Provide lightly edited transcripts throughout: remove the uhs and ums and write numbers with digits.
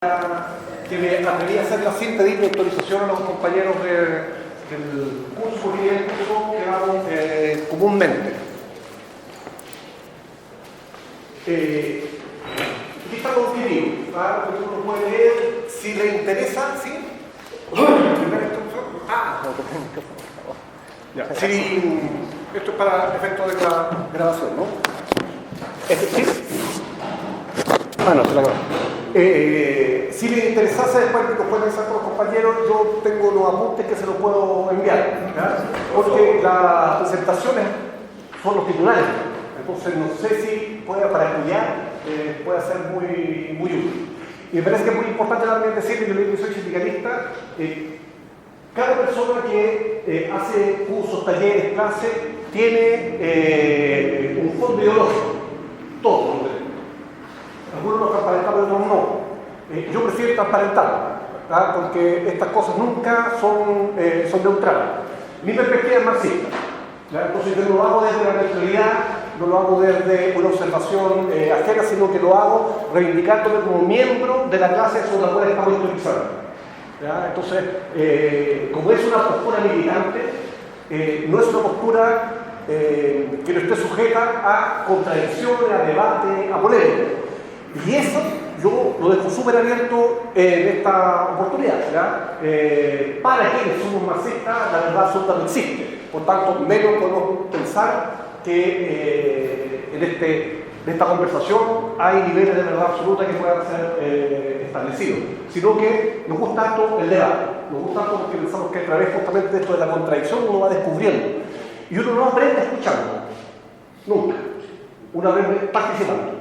que me atreví a hacerla sin pedirle autorización a los compañeros del curso que damos comúnmente. Aquí está confiado, porque uno puede leer si le interesa, ¿sí? Ya, sí, esto es para efectos de la grabación, ¿no? ¿Sí? Ah, no, se la grabo. Si les interesase, después lo pueden revisar con los compañeros, yo tengo los apuntes que se los puedo enviar, ¿verdad? Porque las presentaciones son los titulares, entonces no sé si para estudiar puede ser muy útil. Y me parece que es muy importante también decirle, yo le digo que soy sindicalista, cada persona que hace cursos, talleres, clases, tiene un fondo ideológico, todos. Algunos lo transparentan, otros no. Yo prefiero transparentar, ¿verdad? Porque estas cosas nunca son neutrales. Mi perspectiva es marxista, ¿verdad? Entonces yo no lo hago desde la neutralidad, no lo hago desde una observación ajena, sino que lo hago reivindicándome como miembro de la clase sobre la cual estamos historizando. Entonces, como es una postura militante, no es una postura que no esté sujeta a contradicciones, a debate, a polémica. Y eso yo lo dejo súper abierto en esta oportunidad, ¿verdad? Para quienes somos marxistas, la verdad absoluta no existe. Por tanto, menos podemos pensar que en esta conversación hay niveles de verdad absoluta que puedan ser establecidos, sino que nos gusta tanto el debate, nos gusta tanto porque pensamos que a través justamente de esto de la contradicción uno va descubriendo. Y uno no aprende escuchando, nunca. Uno aprende participando.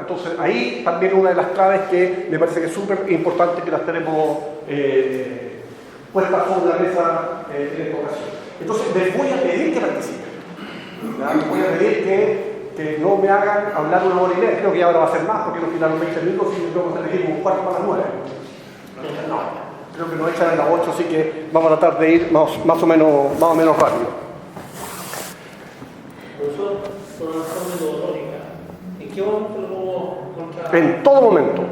Entonces ahí también una de las claves que me parece que es súper importante que las tenemos puestas sobre la mesa en esta ocasión. Entonces les voy a pedir que participen, les voy a pedir que no me hagan hablar una hora y media, creo que ya ahora va a ser más porque nos quitaron 20 minutos y vamos a elegir un cuarto para las 9. No, creo que nos echan a las 8, así que vamos a tratar de ir más o menos rápido. Profesor, por la forma metodológica, ¿en qué momento lo encontrar? En todo momento.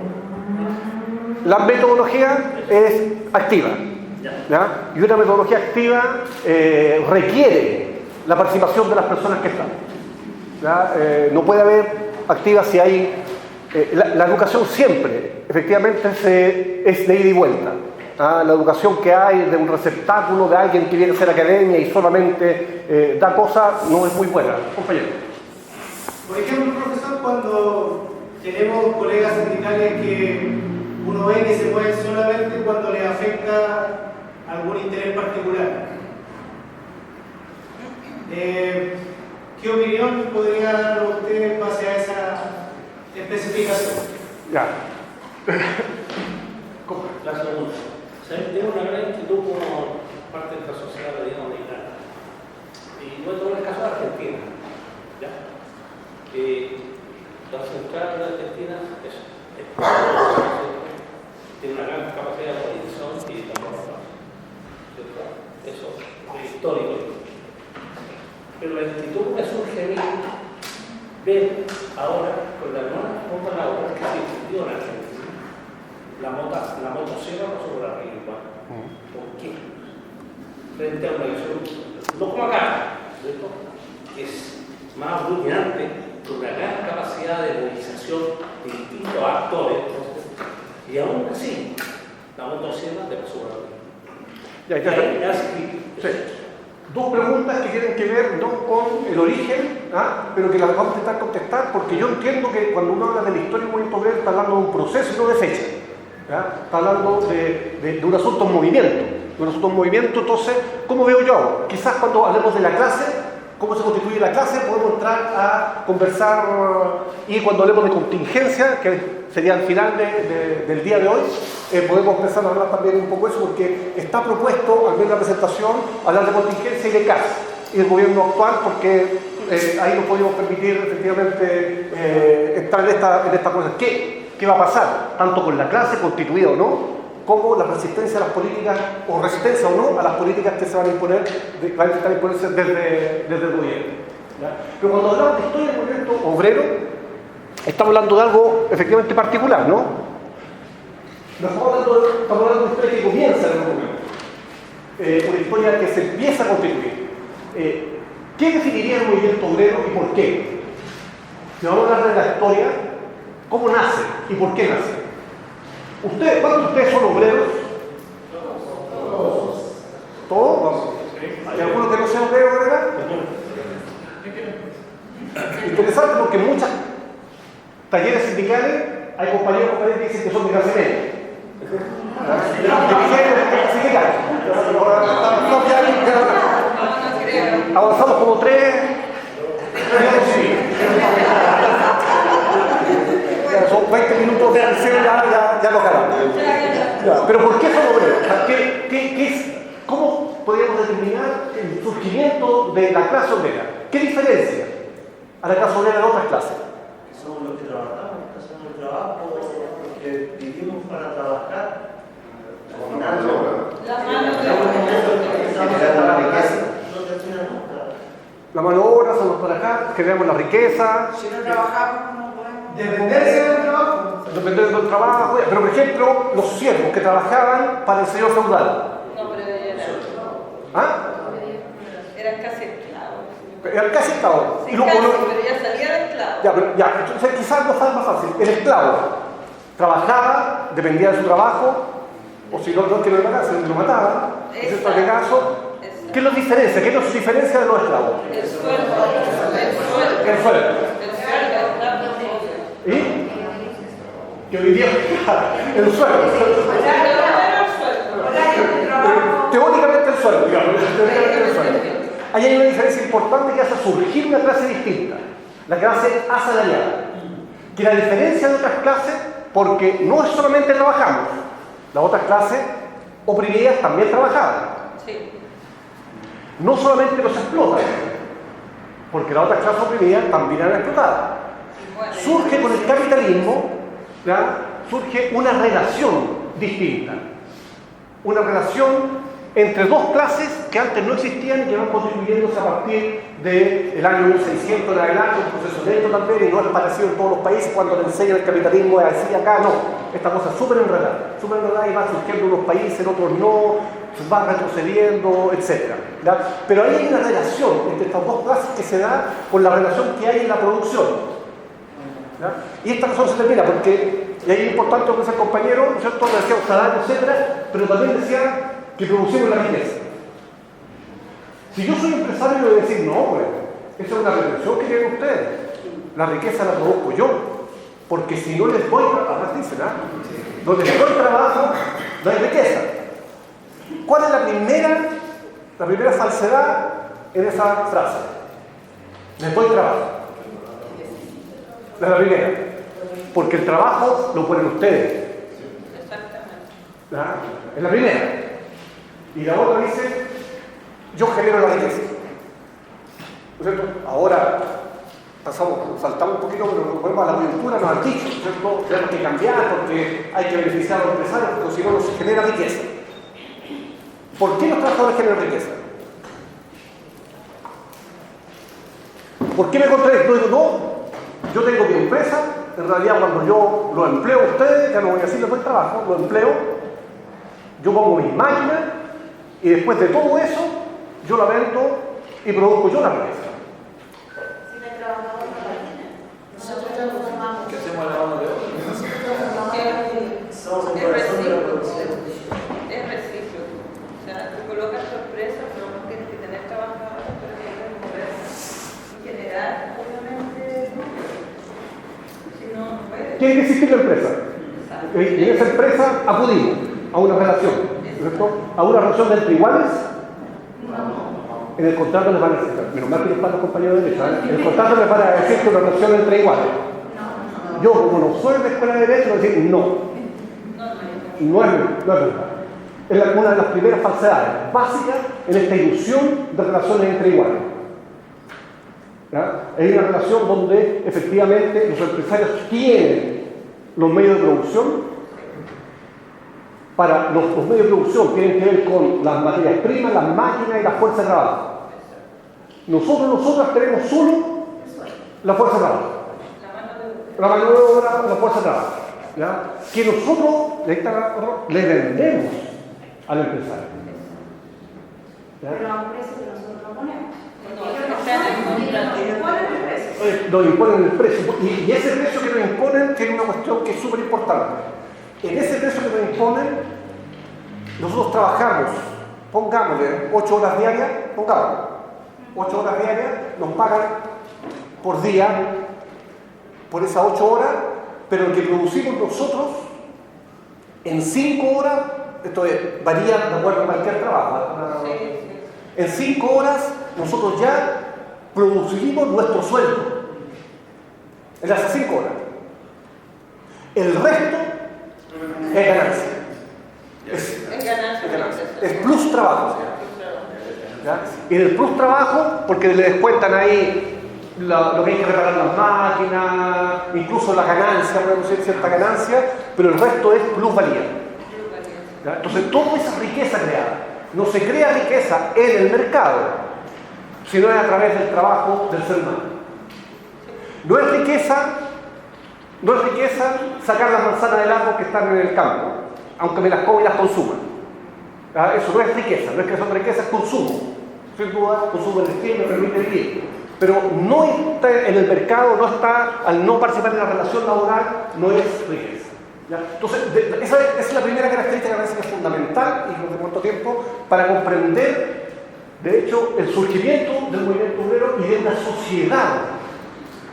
La metodología es activa, ¿ya? Y una metodología activa requiere la participación de las personas que están, ¿ya? No puede haber activa si hay... la educación siempre, efectivamente, es de ida y vuelta. La educación que hay de un receptáculo, de alguien que viene a hacer academia y solamente da cosas, no es muy buena. Compañero. Por ejemplo, profesor, cuando tenemos colegas sindicales que uno ve que se mueven solamente cuando les afecta algún interés particular, ¿qué opinión podría dar usted en base a esa especificación? Ya. La segunda. Tengo una gran inquietud como parte de esta sociedad latinoamericana. Y voy a tomar el caso de Argentina. ¿Ya? La central de Argentina tiene una gran capacidad de organización y transformación. Eso es histórico. Pero la inquietud que surge a mí ver ahora con las nuevas formas laborales que se discutió en Argentina. La motosierra no sobre la regla igual. ¿Por qué? Frente a una visión, no como acá, ¿cierto? Que es más dominante, con una gran capacidad de movilización de distintos actores, y aún así, la motosierra te pasó la regla. Dos preguntas que tienen que ver no con el origen, pero que las vamos a intentar contestar, porque yo entiendo que cuando uno habla de la historia en un momento breve está hablando de un proceso y no de fecha. Está hablando de un asunto en movimiento, entonces, ¿cómo veo yo? Quizás cuando hablemos de la clase, cómo se constituye la clase, podemos entrar a conversar, y cuando hablemos de contingencia, que sería el final del día de hoy, podemos empezar a hablar también un poco de eso, porque está propuesto, al menos en la presentación, hablar de contingencia y de CAS, y del gobierno actual, porque ahí nos podemos permitir efectivamente estar en esta cosa. ¿Qué va a pasar? Tanto con la clase constituida o no, como la resistencia a las políticas, o resistencia o no a las políticas que se van a imponer, van a intentar imponerse desde el gobierno. ¿Ya? Pero cuando hablamos de historia del movimiento obrero, estamos hablando de algo efectivamente particular, ¿no? No estamos hablando de una historia que comienza en algún momento, una historia que se empieza a constituir. ¿Qué definiría el movimiento obrero y por qué? Si vamos a hablar de la historia, ¿cómo nace y por qué nace? ¿Cuántos de ustedes son obreros? ¿Todos? ¿Hay alguno que no sea obrero, verdad? Interesante porque en muchos talleres sindicales hay compañeros que dicen que son de clase media. Avanzamos como 3. Son 20 minutos de anseo, ya lo ganamos. Pero ¿por qué son obreros? ¿Cómo podríamos determinar el surgimiento de la clase obrera? ¿Qué diferencia a la clase obrera de otras clases? Somos los que trabajamos, hacemos el trabajo, los que vivimos para trabajar. La mano de obra, somos para acá, creamos la riqueza. Si no trabajamos, ¿cómo podemos? Dependencia del trabajo. Dependencia del trabajo. Pero, por ejemplo, los siervos que trabajaban para el señor feudal. No, pero era. ¿Ah? Eran casi esclavos. Eran casi esclavos. Sí, casi, pero ya salía de esclavo. Entonces quizás no fue más fácil. El esclavo trabajaba, dependía de su trabajo, o si no quiere pagarse, lo mataban. En este caso, ¿qué los diferencia? ¿Qué los diferencia de los esclavos? El sueldo. El sueldo. ¿Y? Que hoy día el sueldo. Teóricamente el sueldo, digamos. Ahí hay una diferencia importante que hace surgir una clase distinta, la clase asalariada. Que la diferencia de otras clases, porque no es solamente trabajamos, las otras clases oprimidas también trabajaban. Sí. No solamente los explotan, porque las otras clases oprimidas también eran explotadas. Bueno, Surge con el capitalismo, surge una relación distinta. Una relación entre dos clases que antes no existían y que van constituyéndose a partir del año 1600 en adelante, un proceso lento también, y no es parecido en todos los países cuando le enseñan el capitalismo es así acá, no. Esta cosa es súper enredada y va surgiendo en unos países, en otros no, va retrocediendo, etc. Pero ahí hay una relación entre estas dos clases que se da con la relación que hay en la producción. ¿Ya? Y esta razón se termina porque, y ahí es importante lo que dice el compañero, ¿no es cierto? Decía un salario, etc., pero también decía que producimos la riqueza. Si yo soy empresario, le voy a decir, no, pues, esa es una pretensión que tienen ustedes. La riqueza la produzco yo, porque si no les doy, no les doy trabajo, no hay riqueza. ¿Cuál es la primera falsedad en esa frase? Les doy trabajo. Es la primera. Porque el trabajo lo ponen ustedes. exactamente. Es la primera. Y la otra dice, yo genero la riqueza. ¿No es cierto? Ahora saltamos un poquito, pero volvemos a la coyuntura, nos han dicho, ¿no es cierto? Tenemos que cambiar porque hay que beneficiar a los empresarios, porque si no, no se genera riqueza. ¿Por qué los trabajadores generan riqueza? ¿Por qué me contradicto? Digo, no, yo tengo mi empresa, en realidad cuando yo lo empleo a ustedes, ya no voy a decir les doy trabajo, lo empleo, yo pongo mis máquinas y después de todo eso, yo la vendo y produzco yo la riqueza. Si el trabajador no la tiene, nosotros ya lo tomamos. ¿Qué hacemos a la mano de obra? Somos un Es corazón de la recíproco. producción. Es recíproco. O sea, tú colocas tu empresa, pero no tienes que tener trabajadores, pero tienes que mover y generar, obviamente, si no, no puedes. Tiene que existir la empresa. Y en esa empresa acudimos a una relación, ¿no es cierto? A una relación de entre iguales. En el contrato les van a decir, menos mal que no están los compañeros de derecho, en el contrato les van a decir que una relación entre iguales. Yo, como no soy de escuela de derecho, voy a decir no. No es verdad. Es una de las primeras falsedades básicas en esta ilusión de relaciones entre iguales. ¿Ya? Hay una relación donde efectivamente los empresarios tienen los medios de producción. Para los medios de producción tienen que ver con las materias primas, las máquinas y la fuerza de trabajo. Nosotras tenemos solo la fuerza de trabajo. La mano de obra, la fuerza de trabajo. ¿Ya? Que nosotros ahí está la otra, le vendemos al empresario. ¿Ya? Pero a un precio que nosotros no ponemos. No, Ellos está en el contrato. nos ponen el precio. Nos imponen el precio, y ese precio que nos imponen tiene una cuestión que es súper importante. En ese precio que nos imponen, nosotros trabajamos, pongámosle 8 horas diarias, 8 horas diarias, nos pagan por día, por esas 8 horas, pero lo que producimos nosotros, en 5 horas, esto varía de acuerdo a cualquier trabajo, Sí, sí. en 5 horas nosotros ya producimos nuestro sueldo, en las 5 horas. El resto es ganancia. Es ganancia. Es plus trabajo. ¿Ya? Y del plus trabajo, porque le descuentan ahí lo que hay que reparar las máquinas, incluso la ganancia, producir cierta ganancia, pero el resto es plusvalía. ¿Ya? Entonces, toda esa riqueza creada, no se crea riqueza en el mercado, sino es a través del trabajo del ser humano. No es riqueza sacar las manzanas del árbol que están en el campo, aunque me las coma y las consuma. ¿Ya? Eso no es riqueza, no es creación de riqueza, es consumo. Sin duda, consumo el destino, me permite vivir. Pero no está en el mercado, no está, al no participar en la relación laboral, no es riqueza. ¿Ya? Entonces, esa es la primera característica que me parece que es fundamental y no de cuánto tiempo para comprender, de hecho, el surgimiento del movimiento obrero y de una sociedad,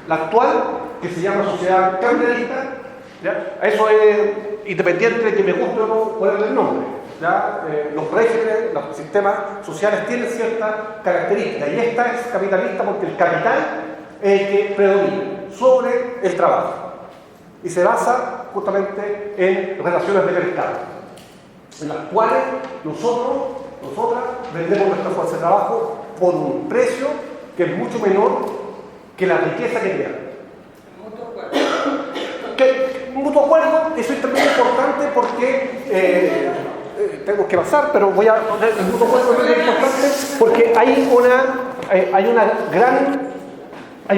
la actual, que se llama sociedad capitalista. ¿Ya? A eso es independiente de que me guste o no ponerle el nombre. ¿Ya? Los regímenes, los sistemas sociales tienen ciertas características y esta es capitalista porque el capital es el que predomina sobre el trabajo y se basa justamente en relaciones de mercado en las cuales nosotras vendemos nuestra fuerza de trabajo por un precio que es mucho menor que la riqueza que creamos. Un mutuo acuerdo, eso es también importante porque tengo que pasar, pero voy a poner el mutuo acuerdo es muy importante porque hay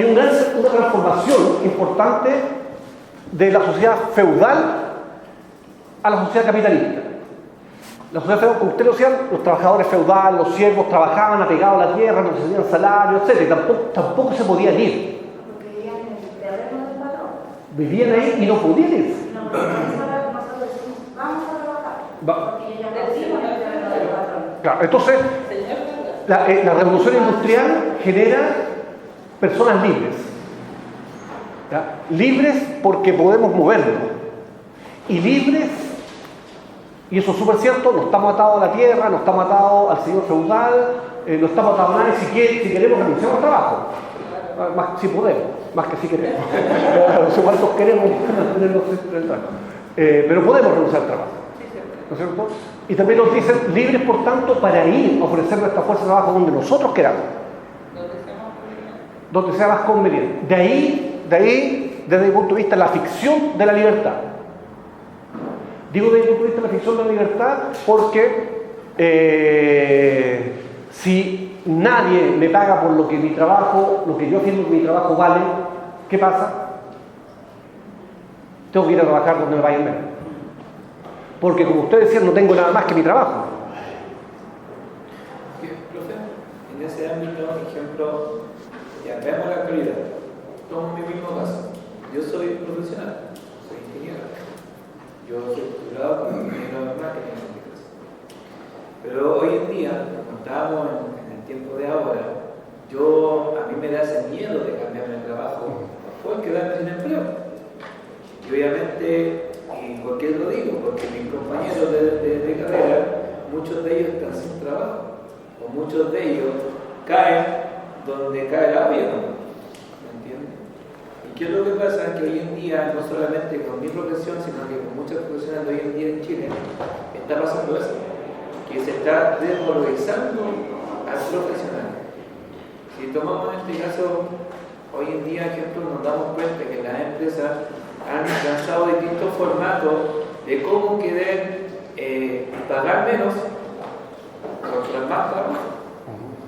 una transformación importante de la sociedad feudal a la sociedad capitalista. La sociedad feudal, como ustedes lo decían, los trabajadores feudales, los siervos trabajaban apegados a la tierra, no recibían salario, etc. Tampoco se podían ir. Porque vivían en el terreno del patrón. Vivían ahí y no podían ir. No, porque nosotros decimos, vamos a trabajar. Porque ellos no viven en el terreno del patrón. Claro, entonces, la revolución industrial genera personas libres. ¿Ya? Libres porque podemos movernos. Y libres, y eso es súper cierto, no estamos atados a la tierra, no estamos atados al señor feudal, no estamos atados a nadie. Si queremos renunciamos al trabajo. Más si podemos, más que si queremos. Igual nos queremos mantenernos en el trabajo. Pero podemos renunciar al trabajo. ¿No es cierto? Y también nos dicen libres, por tanto, para ir a ofrecer nuestra fuerza de trabajo donde nosotros queramos. Donde sea más conveniente. De ahí, desde mi punto de vista, la ficción de la libertad. Digo desde mi punto de vista la ficción de la libertad porque si nadie me paga por lo que mi trabajo, lo que yo entiendo que mi trabajo vale, ¿qué pasa? Tengo que ir a trabajar donde me paguen menos. Porque como ustedes decían, no tengo nada más que mi trabajo. Profe, en ese ámbito, por ejemplo, ya veamos la actualidad. Tomo mi mismo caso. Yo soy profesional, soy ingeniero. Yo soy titulado como ingeniero de marketing en mi caso. Pero hoy en día, como estamos en el tiempo de ahora, a mí me da ese miedo de cambiarme de trabajo o quedarme sin empleo. Y obviamente, y por qué lo digo, porque mis compañeros de carrera, muchos de ellos están sin trabajo, o muchos de ellos caen donde cae la olla, ¿me entiendes? ¿Y qué es lo que pasa? Que hoy en día, no solamente con mi profesión, sino que con muchas profesiones de hoy en día en Chile, está pasando eso, que se está desvalorizando al profesional. Si tomamos en este caso, hoy en día, ejemplo, nos damos cuenta que las empresas han lanzado distintos formatos de cómo querer pagar menos, controlar más trabajo,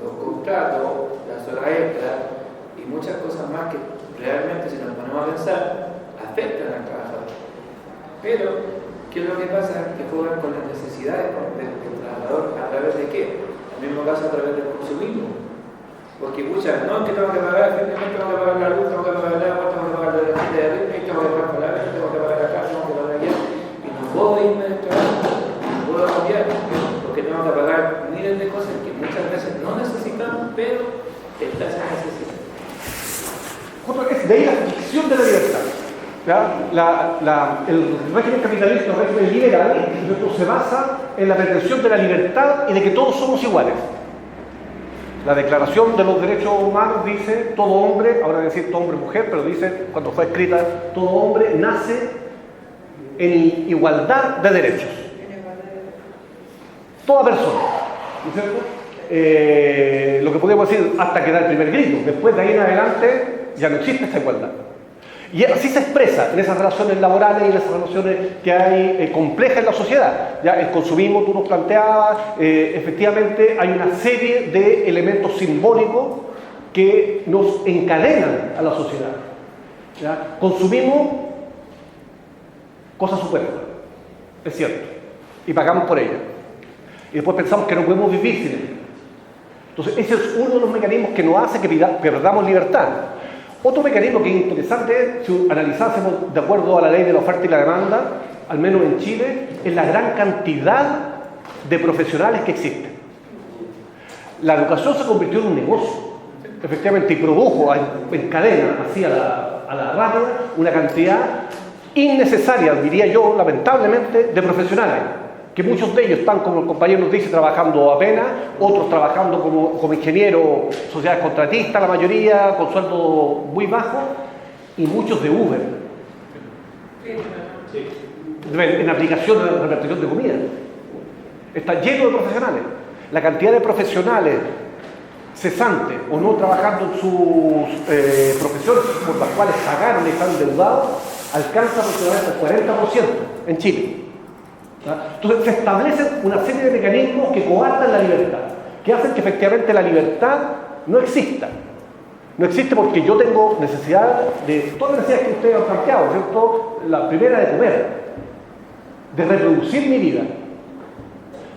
los contratos, las horas extras y muchas cosas más que realmente, si nos ponemos a pensar, afectan al trabajador. Pero, ¿Qué es lo que pasa? Que juegan con las necesidades del trabajador. ¿A través de qué? En el mismo caso, a través del consumismo. Porque muchas, no es que tengo que pagar, efectivamente tengo que pagar la luz, tengo que pagar el agua, tengo que pagar la electricidad de arriba, tengo que pagar la luz, tengo que pagar acá, tengo que pagar allá. Y no puedo irme del trabajo, no puedo cambiar, porque tengo que pagar miles de cosas que muchas veces no necesitamos, pero está esa necesidad. Es de ahí la ficción de la libertad. El régimen capitalista, el régimen liberal, se basa en la pretensión de la libertad y de que todos somos iguales. La Declaración de los Derechos Humanos dice, todo hombre, ahora voy a decir todo hombre y mujer, pero dice, cuando fue escrita, todo hombre nace en igualdad de derechos. Toda persona, ¿no es cierto? Lo que podríamos decir hasta que da el primer grito. Después de ahí en adelante ya no existe esta igualdad. Y así se expresa en esas relaciones laborales y en esas relaciones que hay complejas en la sociedad. Ya el consumismo, tú nos planteabas, efectivamente hay una serie de elementos simbólicos que nos encadenan a la sociedad. ¿Ya? Consumimos cosas superfluas, es cierto, y pagamos por ellas. Y después pensamos que no podemos vivir sin ellas. Entonces ese es uno de los mecanismos que nos hace que perdamos libertad. Otro mecanismo que es interesante, si analizásemos de acuerdo a la ley de la oferta y la demanda, al menos en Chile, es la gran cantidad de profesionales que existen. La educación se convirtió en un negocio, efectivamente, y produjo en cadena, así a la rápida, una cantidad innecesaria, diría yo, lamentablemente, de profesionales, que muchos de ellos están, como el compañero nos dice, trabajando apenas, otros trabajando como ingenieros, sociedades contratistas, la mayoría con sueldo muy bajo, y muchos de Uber, en aplicación de repartición de comida. Está lleno de profesionales. La cantidad de profesionales cesantes o no trabajando en sus profesiones por las cuales pagaron y están endeudados, alcanza aproximadamente el 40% en Chile. Entonces se establecen una serie de mecanismos que coartan la libertad, que hacen que efectivamente la libertad no exista. No existe porque yo tengo necesidad de todas las necesidades que ustedes han planteado, ¿cierto? La primera de comer, de reproducir mi vida.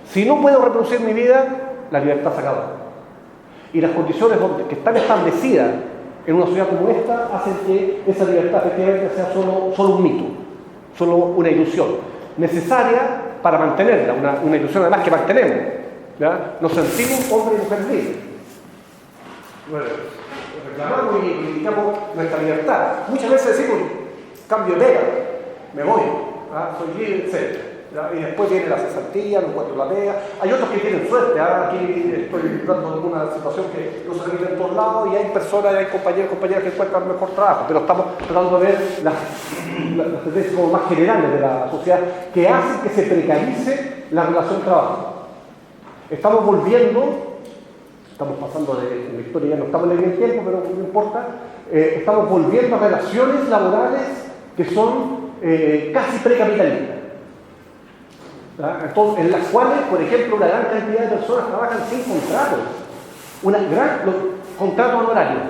Si no puedo reproducir mi vida, la libertad se acaba. Y las condiciones que están establecidas en una sociedad como esta hacen que esa libertad efectivamente sea solo un mito, solo una ilusión. Necesaria para mantenerla, una ilusión además que mantenemos. ¿Ya? Nos sentimos hombres y mujeres libres. Bueno, reclamamos y indicamos nuestra libertad. Muchas veces decimos, cambio de pega, me voy, soy libre, etc. ¿Ya? Y después viene la cesantía, no encuentro la pega. Hay otros que tienen suerte. Aquí estoy dando alguna situación que no se vive en todos lados y hay personas, hay compañeros y compañeras que encuentran mejor trabajo, pero estamos tratando de ver las tendencias como más generales de la sociedad que hacen que se precarice la relación trabajo. Estamos volviendo, estamos pasando de la historia, ya no estamos en el tiempo, pero no importa, estamos volviendo a relaciones laborales que son casi precapitalistas. Entonces, en las cuales, por ejemplo, una gran cantidad de personas trabajan sin contratos, contratos honorarios,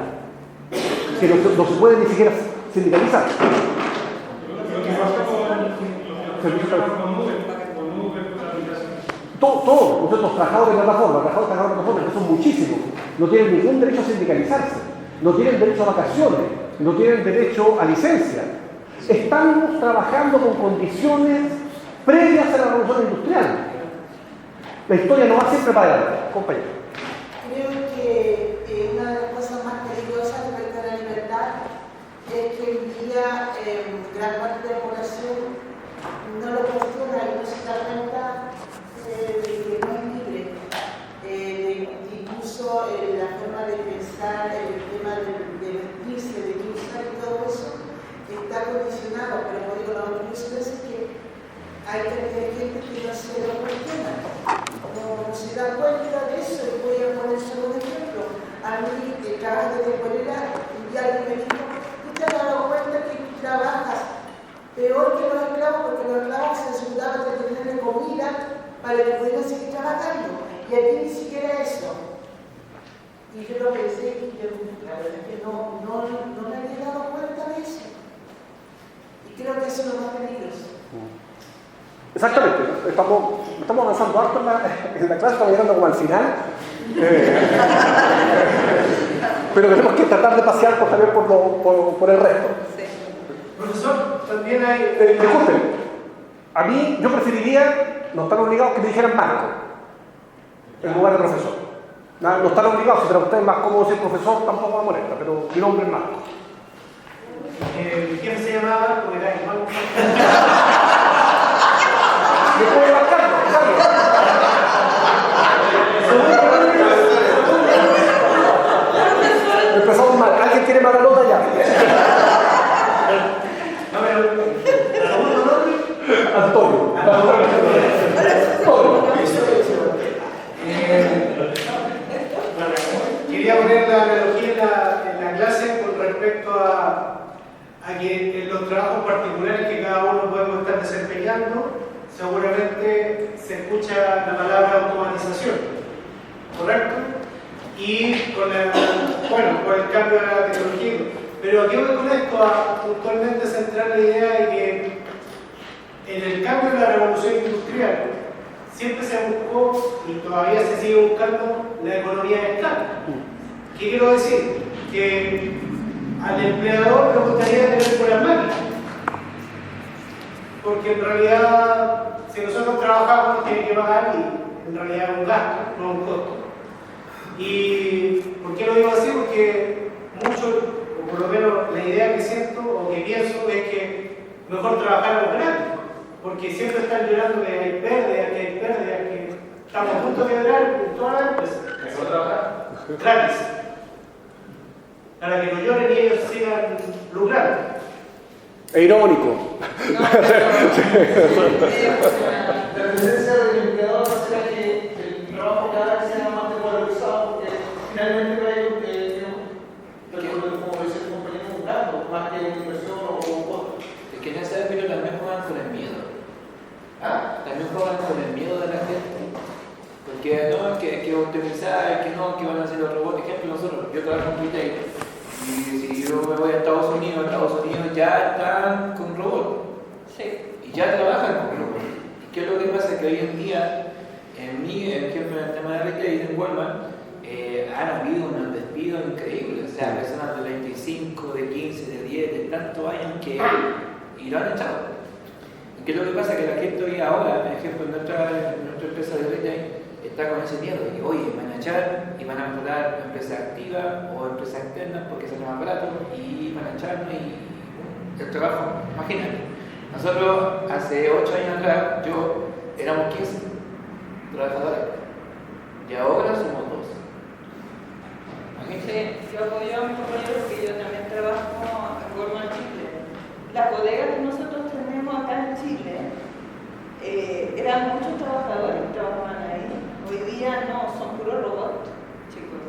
que no se pueden ni siquiera sindicalizar. Todos los trabajadores de plataforma, que son muchísimos, no tienen ningún derecho a sindicalizarse, no tienen derecho a vacaciones, no tienen derecho a licencia. Estamos trabajando con condiciones previas a la revolución industrial. La historia no va siempre para adelante, compañero. Creo que una de las cosas más peligrosas respecto a la libertad es que hoy día gran parte de la población no lo cuestiona y no se da cuenta de que no es libre. Incluso la forma de pensar, el tema de vestirse, de usar y todo eso está condicionado, pero como digo, la conclusión es que hay gente que no se lo cuestiona, no se da cuenta de eso. Y voy a poner solo un ejemplo. A mí, que trabajo de temporera, un día alguien me dijo, ¿tú te has dado cuenta que trabajas peor que los esclavos? Porque los esclavos se aseguraban de tener comida para que pudieran seguir trabajando. Y aquí ni siquiera eso. Y yo lo pensé, y la verdad es que no me había dado cuenta de eso. Y creo que eso es lo más peligroso. Exactamente, estamos avanzando harto en la clase, estamos llegando como al final. Pero tenemos que tratar de pasear también por el resto. Sí. Profesor, también hay... Disculpen, a mí yo preferiría, no están obligados que me dijeran Marco en lugar de profesor. No están obligados, si para ustedes es más cómodo decir profesor, tampoco me molesta, pero mi nombre es Marco. Mi jefe se llamaba Marco, era igual. ¿Me puede llamar Carlos? Empezamos mal. ¿Alguien tiene mala nota ya? No, pero... ¿segundo nombre? Antonio. Quería poner la analogía en la clase con respecto a que en los trabajos particulares que cada uno podemos estar desempeñando, seguramente se escucha la palabra automatización, ¿correcto? Y con el cambio de la tecnología. Pero aquí voy con esto a puntualmente centrar la idea de que en el cambio de la revolución industrial siempre se buscó y todavía se sigue buscando la economía de escala. ¿Qué quiero decir? Que al empleador le gustaría tener buenas máquinas. Porque en realidad, si nosotros trabajamos, tiene que pagar y en realidad es un gasto, no un costo. ¿Y por qué lo digo así? Porque mucho, o por lo menos la idea que siento o que pienso es que mejor trabajar a lo grande. Porque siempre están llorando que hay pérdidas, que estamos a punto de quebrar en toda la empresa. ¿Mejor trabajar? Gratis. Para que no lloren y ellos sigan lucrando. Es irónico. No, La presencia del empleador hace que el trabajo cada vez sea más desvalorizado, porque finalmente para ellos, como dice el compañero, un gasto, más que una inversión o un costo. Es que en ese ámbito también juegan con el miedo. También juegan con el miedo de la gente. Porque no, que optimizar, que no, que van a hacer los robots. Ejemplo, yo trabajo en retail. Y si yo me voy a Estados Unidos ya están con robots. sí. Y ya trabajan con robots. ¿Y qué es lo que pasa? Que hoy en día, ejemplo, en el tema de retail, en Walmart, han habido unos despidos increíbles. O sea, personas de 25, de 15, de 10, de tantos años que y lo han echado. ¿Y qué es lo que pasa? Que la gente hoy ahora, por ejemplo, en nuestra empresa de retail, está con ese miedo de que, oye, van a echar y van a contratar empresas activas o empresas externas porque sale más barato y van a echarnos y el trabajo, imagínate. Nosotros hace 8 años atrás, éramos 15 trabajadores y ahora somos 2. Sí, yo apoyo a mi compañero porque yo también trabajo en Walmart Chile. Las bodegas que nosotros tenemos acá en Chile eran muchos trabajadores que trabajaban ahí. Hoy día no, son puros robots, chicos.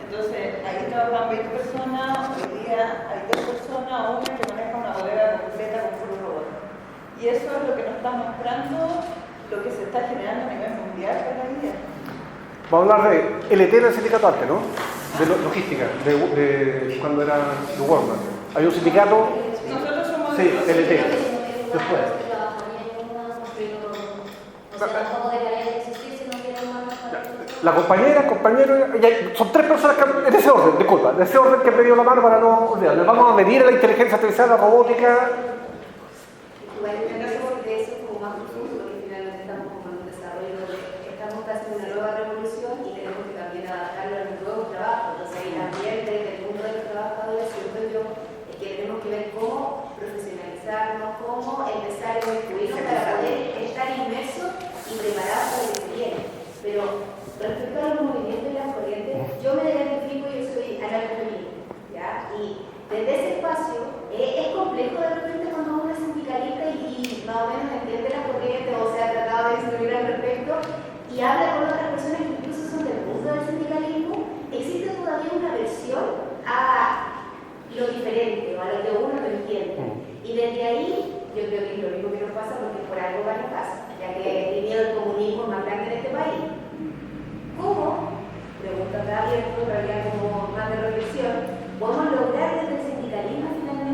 Entonces, ahí trabajan 20 personas, hoy día hay 2 personas, una que maneja una bodega completa con puros robots. Y eso es lo que nos está mostrando lo que se está generando a nivel mundial cada día. Vamos a hablar de LT del sindicato antes, ¿no? De logística, de cuando era de Walmart. Hay un sindicato. Nosotros somos Sí, LT. Después. La compañero, son 3 personas que, en ese orden, disculpa, en ese orden que me dio la mano para no olvidar. Les vamos a medir la inteligencia artificial, la robótica. Igual de eso como más profundo, porque finalmente estamos como en un desarrollo estamos casi en una nueva revolución y tenemos que también adaptarlo a los nuevos trabajos. Entonces ahí también desde el mundo de los trabajadores siento yo es que tenemos que ver cómo profesionalizarnos, cómo empezar a incluirnos para poder estar inmersos y preparados para lo que se viene. Pero respecto a los movimientos y las corrientes, yo me identifico, yo soy anarcofeminista, ¿ya? Y desde ese espacio es complejo de repente cuando uno es sindicalista y más o menos entiende las corrientes o se ha tratado de instruir al respecto y habla con otras personas que incluso son del mundo del sindicalismo, existe todavía una versión a lo diferente o a lo que uno no entiende. Y desde ahí yo creo que es lo mismo que nos pasa porque por algo va a pasa, ya que el miedo al comunismo es más grande en este país. ¿Cómo? Pregunta acá abierto, en realidad como más de reflexión, podemos lograr desde el sindicalismo finalmente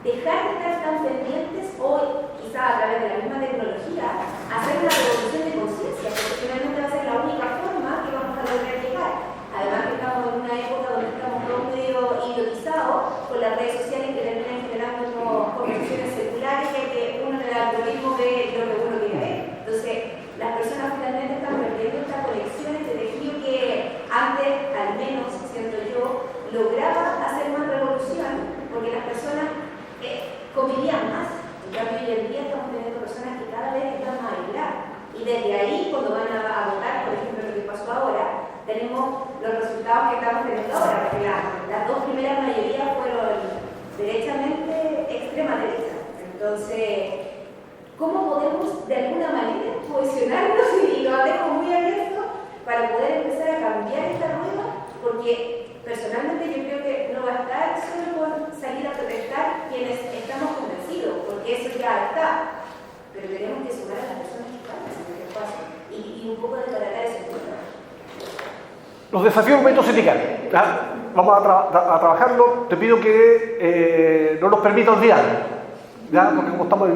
dejar de estar tan pendientes hoy, quizá a través de la misma tecnología, hacer una revolución de conciencia, porque finalmente va a ser la única forma que vamos a lograr llegar. Además que estamos en una época donde estamos todos medio idiotizados con las redes sociales que terminan generando como conversaciones seculares que uno en el algoritmo ve lo que uno quiere ver. Entonces, las personas finalmente están perdiendo esta conexión, este tejido que antes, al menos, siento yo, lograba hacer más revolución, porque las personas convivían más. En cambio, hoy en día estamos teniendo personas que cada vez están más aisladas. Y desde ahí, cuando van a votar, por ejemplo, lo que pasó ahora, tenemos los resultados que estamos teniendo ahora, porque las dos primeras mayorías fueron derechamente extrema derecha. Entonces, ¿cómo podemos de alguna manera cohesionarnos, y lo dejo muy abierto, para poder empezar a cambiar esta rueda? Porque personalmente yo creo que no bastar solo con salir a protestar quienes estamos convencidos, porque eso ya está, pero tenemos que sumar a las personas que están en el espacio y un poco desbaratar ese tema. Los desafíos del movimiento sindical. Vamos a trabajarlo. Te pido que no nos permita olvidarnos, porque como estamos al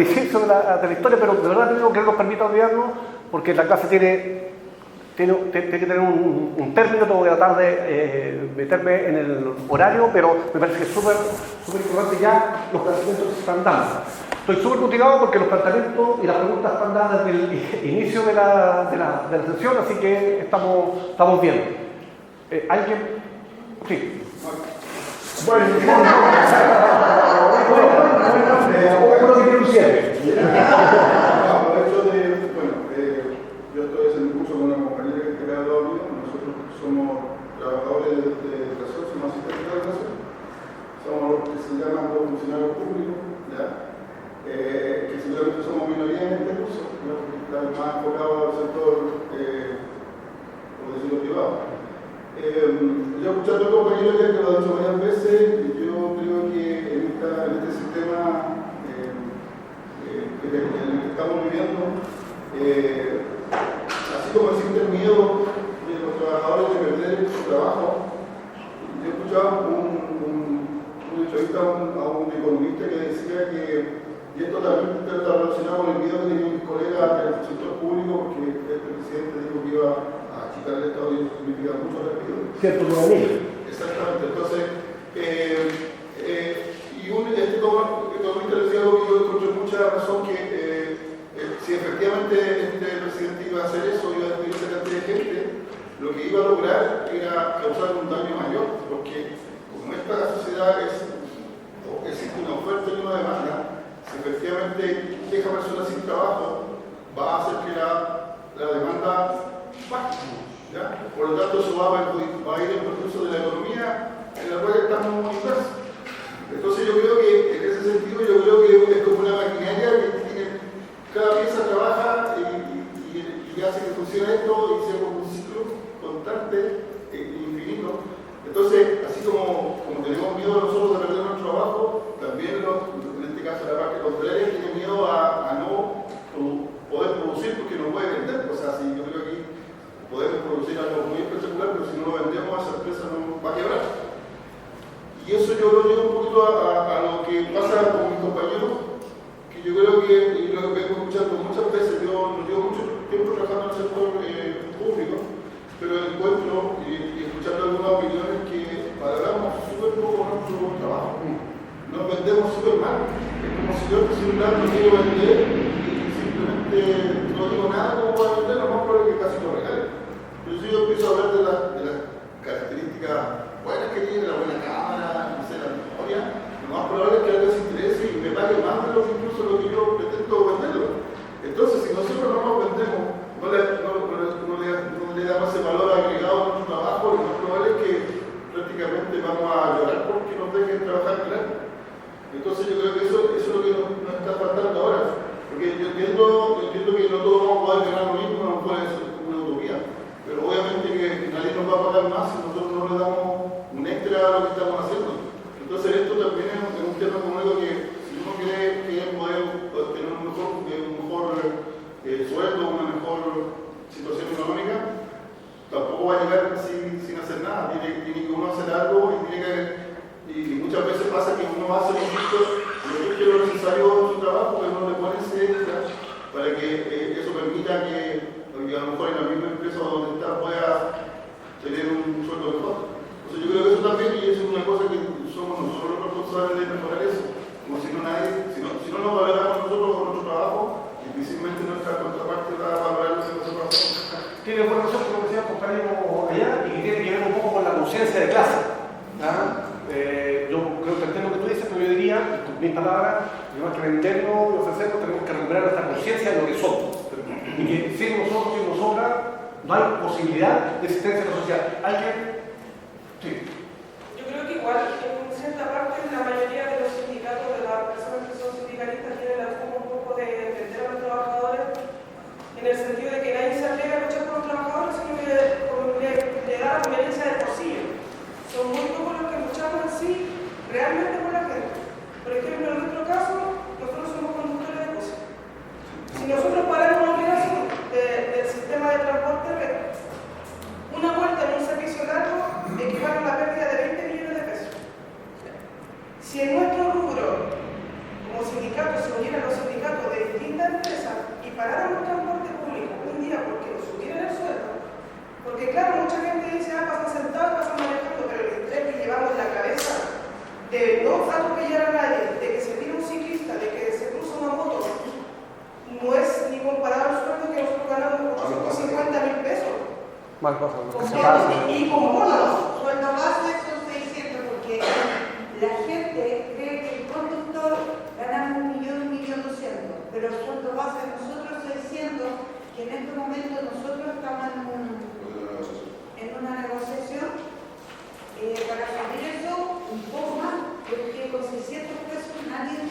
inicio de la historia, pero de verdad te digo que no nos permita olvidarnos, porque la clase tiene que tener un término. Tengo que tratar de meterme en el horario, pero me parece que es súper importante ya los planteamientos que se están dando. Estoy súper motivado porque los planteamientos y las preguntas están dadas desde el inicio de la sesión, así que estamos bien. ¿Alguien? Sí. Bueno, uno que tiene un 7. Yo estoy haciendo un curso con una compañera que está al lado mío. Nosotros somos trabajadores de educación, somos asistentes de educación. Somos lo que se llaman los funcionarios públicos, ¿ya? Que seguramente somos minoría en este curso, ¿no? Están más enfocados al sector, por decirlo, privado. Yo escuchando a compañeros ya que lo han dicho varias veces, yo creo que en este sistema en el que estamos viviendo, así como existe el miedo de los trabajadores de perder su trabajo, yo escuchaba un entrevista a un economista que decía que, y esto también está relacionado con el miedo que tenían mis colegas del sector público, porque el presidente dijo que iba a achicar el Estado y eso significa mucho despido. Cierto, no es. Exactamente. Entonces, este economista decía algo que yo encontré mucha razón, que si efectivamente este presidente iba a hacer eso, iba a despedir esa cantidad de gente, lo que iba a lograr era causar un daño mayor, porque como esta sociedad existe una oferta y una demanda, si efectivamente deja personas sin trabajo, va a hacer que la demanda baje, ¿ya? Por lo tanto, eso va a ir en perjuicio de la economía en la cual estamos inmersos. Entonces yo creo que en ese sentido, yo creo que es como una maquinaria que tiene, cada pieza trabaja y hace que funcione esto y sea como un ciclo constante e infinito. Entonces, así como tenemos miedo nosotros de perder nuestro trabajo, también en este caso la parte contraria tiene miedo a no poder producir porque no puede vender. O sea, si yo creo que aquí podemos producir algo muy espectacular, pero si no lo vendemos, esa empresa no va a quebrar. Y eso yo lo llevo un poquito a lo que pasa con mis compañeros, que yo creo que, y lo que vengo escuchando muchas veces, yo llevo mucho tiempo trabajando en el sector público, pero encuentro y escuchando algunas opiniones que valoramos súper poco nuestro trabajo. Nos vendemos súper mal. Es como si yo este celular no quiero vender y simplemente no digo nada como para vender, lo más probable es que casi lo regale. Pero si yo empiezo a hablar de las características buenas que tiene, la buena cámara, no sé, la memoria, lo más probable es que alguien se interese y me pague más de lo que incluso lo que yo pretendo venderlo. Entonces, si nosotros no nos vendemos, no le damos ese valor agregado a nuestro trabajo, lo más probable es que prácticamente vamos a llorar porque nos dejen trabajar gratis. Entonces yo creo que eso es lo que nos está faltando ahora. Porque yo entiendo que no todos vamos a poder ganar lo mismo, no puede ser una utopía. Pero obviamente que nadie nos va a pagar más si nosotros no le damos un extra a lo que estamos haciendo. Entonces esto hemos visto, que lo necesario en su trabajo, pero no le ponen extra para que eso permita que a lo mejor en la misma empresa donde está pueda tener un sueldo mejor. Entonces yo creo que eso también, y eso es una cosa que somos nosotros los responsables de mejorar eso. Como si no nos valoramos nosotros con nuestro trabajo, difícilmente nuestra contraparte va a valorar nuestro trabajo. Tiene buena razón, como decía el compañero allá, y que tiene que ver un poco con la conciencia de clase. Yo creo que entiendo lo que tú dices, pero yo diría, y con mis palabras, más que vendernos y ofrecernos, tenemos que recuperar nuestra conciencia de lo que somos. Y que sin nosotros, sin nosotras, no hay posibilidad de existencia en la sociedad. ¿Hay que? Sí. Yo creo que igual, en cierta parte, la mayoría de los sindicatos, de las personas que son sindicalistas, tienen la forma un poco de defender a los trabajadores, en el sentido de que nadie se atreve a luchar por los trabajadores, sino que le da la violencia de bolsillo. Son muy pocos los que luchamos así, realmente por la gente. Por ejemplo, en nuestro caso, nosotros somos conductores de buses. Si nosotros paramos una obligación del sistema de transporte red, una vuelta en un servicio largo equivale a una pérdida de 20 millones de pesos. Si en nuestro rubro, como sindicatos, se unieran los sindicatos de distintas empresas y pararan un transporte público un día porque nos subieran el sueldo, porque claro, mucha gente dice, pasan sentados, pasan manejando, pero el estrés que llevamos en la cabeza de no atropellar a nadie, de que se tira un ciclista, de que se cruza una moto, no es ni comparado al sueldo que nosotros ganamos 850.000 pesos. Mal pasa, y con bonos. Sueldo base son 600, porque la gente cree que el conductor gana 1.200.000, pero el sueldo base de nosotros 600, que en este momento nosotros estamos en una negociación para subir eso un poco más, porque con 600 pesos nadie.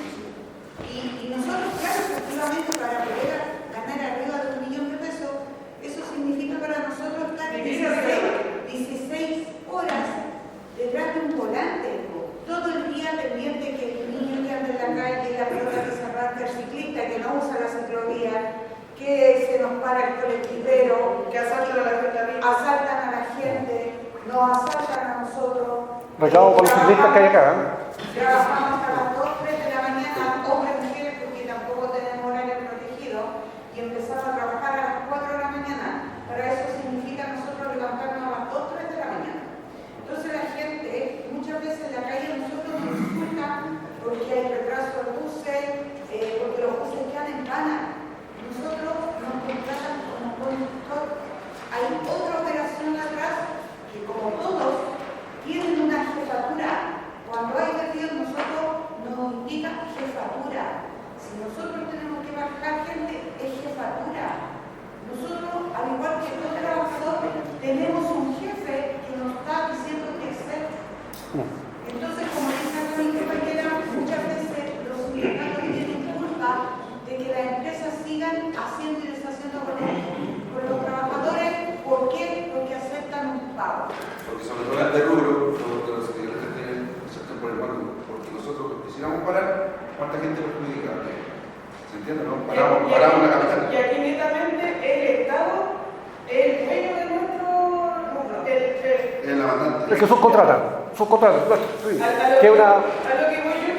Y nosotros, claro, efectivamente, para poder ganar arriba de 1.000.000 de pesos, eso significa para nosotros estar 16 horas detrás de un volante, todo el día pendiente que el niño que anda en la calle, la pelota que se arranca, el ciclista que no usa la ciclovía, que se nos para el colectivero, que asaltan a la gente, nos asaltan a nosotros. Reclamo por los ciclistas que hay acá. Trabajamos hasta las 2, 3 de la mañana, hombres y mujeres, porque tampoco tenemos horario protegido, y empezamos a trabajar a las 4 de la mañana. Para eso significa nosotros levantarnos a las 2, 3 de la mañana. Entonces la gente, muchas veces en la calle nosotros nos insultan porque hay retraso de buses, porque los buses quedan en pana. Nosotros nos contratan como conductor. Hay otra operación atrás que, como todos, tienen una jefatura. Cuando hay pedidos, nosotros nos indican jefatura. Si nosotros tenemos que bajar gente, es jefatura. Nosotros, al igual que los trabajadores, tenemos un jefe que nos está diciendo qué hacer. Entonces, como dice mi compañera, muchas veces los sindicatos tienen culpa de que las empresas sigan haciendo y deshaciendo con los trabajadores. ¿Por qué? Porque aceptan un pago. Porque sobre todo en este rubro, los sindicatos aceptan por el banco. Porque nosotros quisiéramos parar, ¿cuánta gente nos perjudica? ¿Se entiende? ¿No? Paramos la capital. Y aquí netamente el Estado es el dueño de nuestro... Es la mandante. Es que subcontratan. Sí. A lo que voy yo,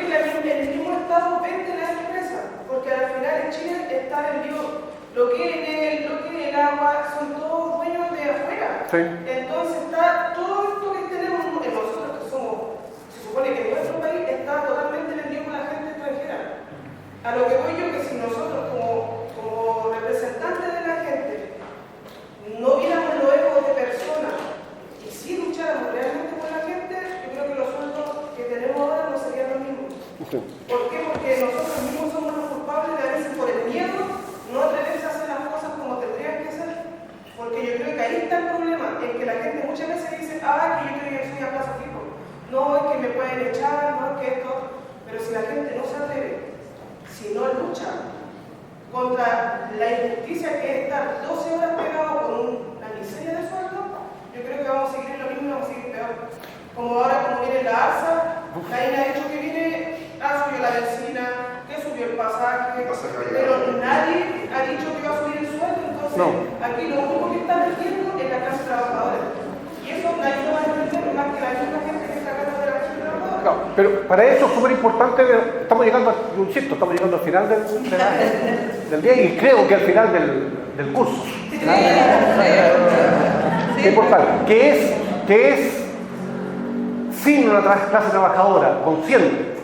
que el mismo Estado vende las empresas, porque al final en Chile está vendido lo que es el agua, son todos dueños de afuera. Sí. Entonces está todo esto que tenemos nosotros, que somos, se supone que en nuestro país está totalmente vendido por la gente extranjera. A lo que voy yo, que si nosotros como representantes de la gente no viéramos los egos de personas y si lucháramos realmente por la gente, yo creo que los sueldos que tenemos ahora no serían los mismos. ¿Por qué? Porque nosotros mismos somos los culpables de a veces por el miedo no atreverse a hacer las cosas como tendrían que ser. Porque yo creo que ahí está el problema, en que la gente muchas veces dice, que yo creo que soy a plazo fijo, no, es que me pueden echar, no, es que esto, pero si la gente no se atreve, si no lucha contra la injusticia que es estar 12 horas pegado con una miseria de sueldo, yo creo que vamos a seguir en lo mismo y vamos a seguir peor. Como ahora, como viene la alza, nadie ha dicho que viene, subió la benzina, que subió el pasaje, pero nadie ha dicho que va a subir el sueldo, entonces aquí lo único que está perdiendo es la clase trabajadora. Y eso nadie lo va a entender más que la misma gente que está ganando de la clase trabajadora. Pero para eso es súper importante, estamos llegando, yo insisto, estamos llegando al final del día y creo que al final del curso. Qué importante, que es sin una clase trabajadora consciente,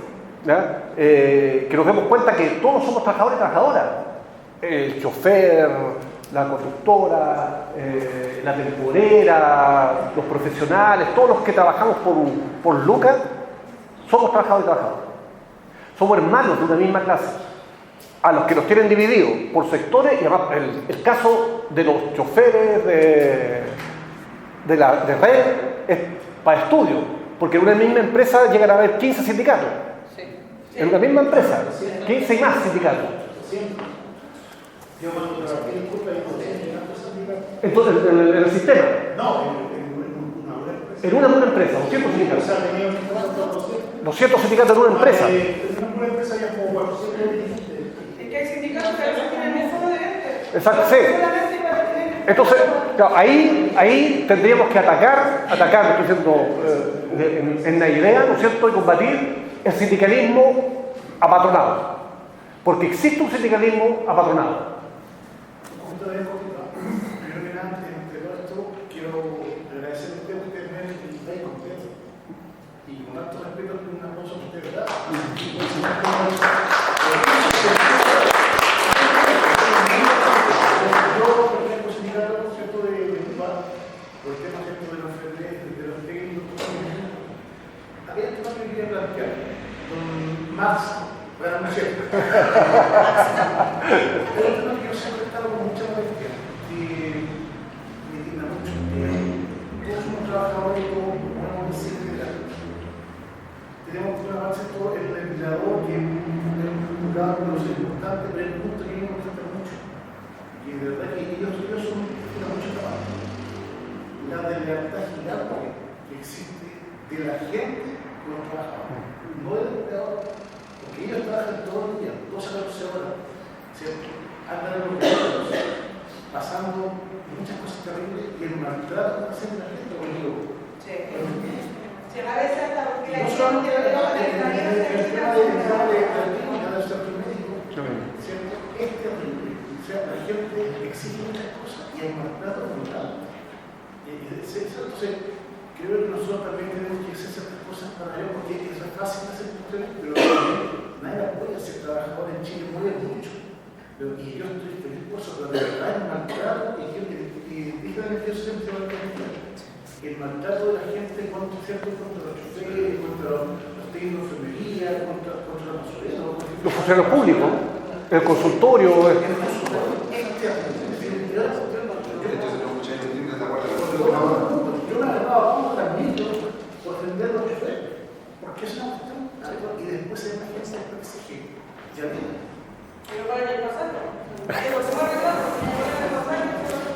que nos demos cuenta que todos somos trabajadores y trabajadoras. El chofer, la conductora, la temporera, los profesionales, todos los que trabajamos por lucas, somos trabajadores y trabajadoras. Somos hermanos de una misma clase. A los que nos tienen divididos por sectores, y además el caso de los choferes de red es para estudio, porque en una misma empresa llegan a haber 15 sindicatos. Sí. En una misma empresa, 15 y más sindicatos. Yo cuando trabajé en Culpa y sindicatos. Entonces, en el sistema. No, en una empresa. En una buena empresa, 200 sindicatos. O sea, tenía un contrato 200 sindicatos en una empresa. En una buena empresa ya como 400 dirigentes. Es que hay sindicatos que a veces tienen un solo gerente. Exacto, sí. Solamente para tener. Entonces, claro, ahí tendríamos que atacar, estoy diciendo, en la idea, ¿no es cierto?, de combatir el sindicalismo apatronado. Porque existe un sindicalismo apatronado. Primero que nada, entre todo esto, quiero agradecer a ustedes que me felicitan y contentos. Y con alto respeto, un aplauso a ustedes, ¿verdad? Yo, por ejemplo, sindicato, ¿cierto?, de UPA, por el tema, ¿cierto?, de los enfermeros, de los técnicos, había temas que quería plantear. Con Max, para no ser. Pero el tema que yo siempre he estado con mucha molestia, que me digna mucho, todos somos trabajadores y todos podemos decir general. Tenemos que una base todo el ventilador, que es un lado de los importantes, pero es un punto que a mí me molesta mucho. Y de verdad que ellos son mucho trabajo. La lealtad gigante que existe de la gente con los trabajadores, no del empleador. Porque ellos trabajan todo el día, 12 a 14 horas, ¿cierto? Andan en los vehículos, pasando muchas cosas terribles y el maltrato que hacen la gente conmigo. Sí. A veces hasta porque la No gente solamente que el tema de centro médico, ¿cierto? Es terrible. O sea, la gente exige muchas cosas y el maltrato brutal. Entonces, creo que nosotros también tenemos que hacer ciertas cosas para ello, porque eso es fácil de hacer cuestiones, pero nadie apoya ser trabajador en Chile, muere mucho. Y yo estoy feliz por eso, pero de verdad el maltrato, y díganme que yo siempre va a terminar. El maltrato de la gente contra los choferes, contra los técnicos de enfermería, contra los basureros. Los funcionarios públicos, el consultorio. Yo me agarraba a todos también por defender los choferes, porque es una cuestión, y después hay una gente que exige. Ya viene. Pero para el pasado.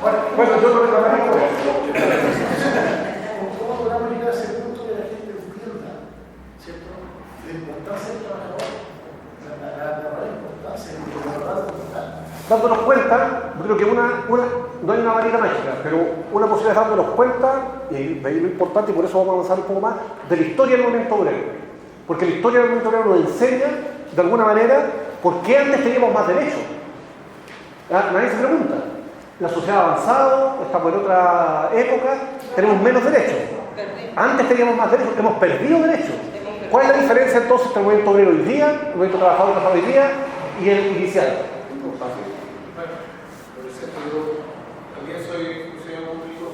Bueno, yo lo reclamaría por eso. ¿Cómo logramos llegar a ese punto que la gente entienda, ¿cierto?, la importancia del trabajador, la importancia de la Dándonos cuenta, yo creo que no hay una varita mágica, pero una posibilidad es dándonos cuenta, y de ahí lo importante, y por eso vamos a avanzar un poco más, de la historia del movimiento obrero. Porque la historia del movimiento obrero nos enseña, de alguna manera, por qué antes teníamos más derechos. Nadie se pregunta. La sociedad ha avanzado, estamos en otra época, tenemos menos derechos. Antes teníamos más derechos, hemos perdido derechos. ¿Cuál es la diferencia entonces entre el movimiento obrero hoy día, el movimiento trabajador hoy día y el inicial? Yo también soy funcionario público,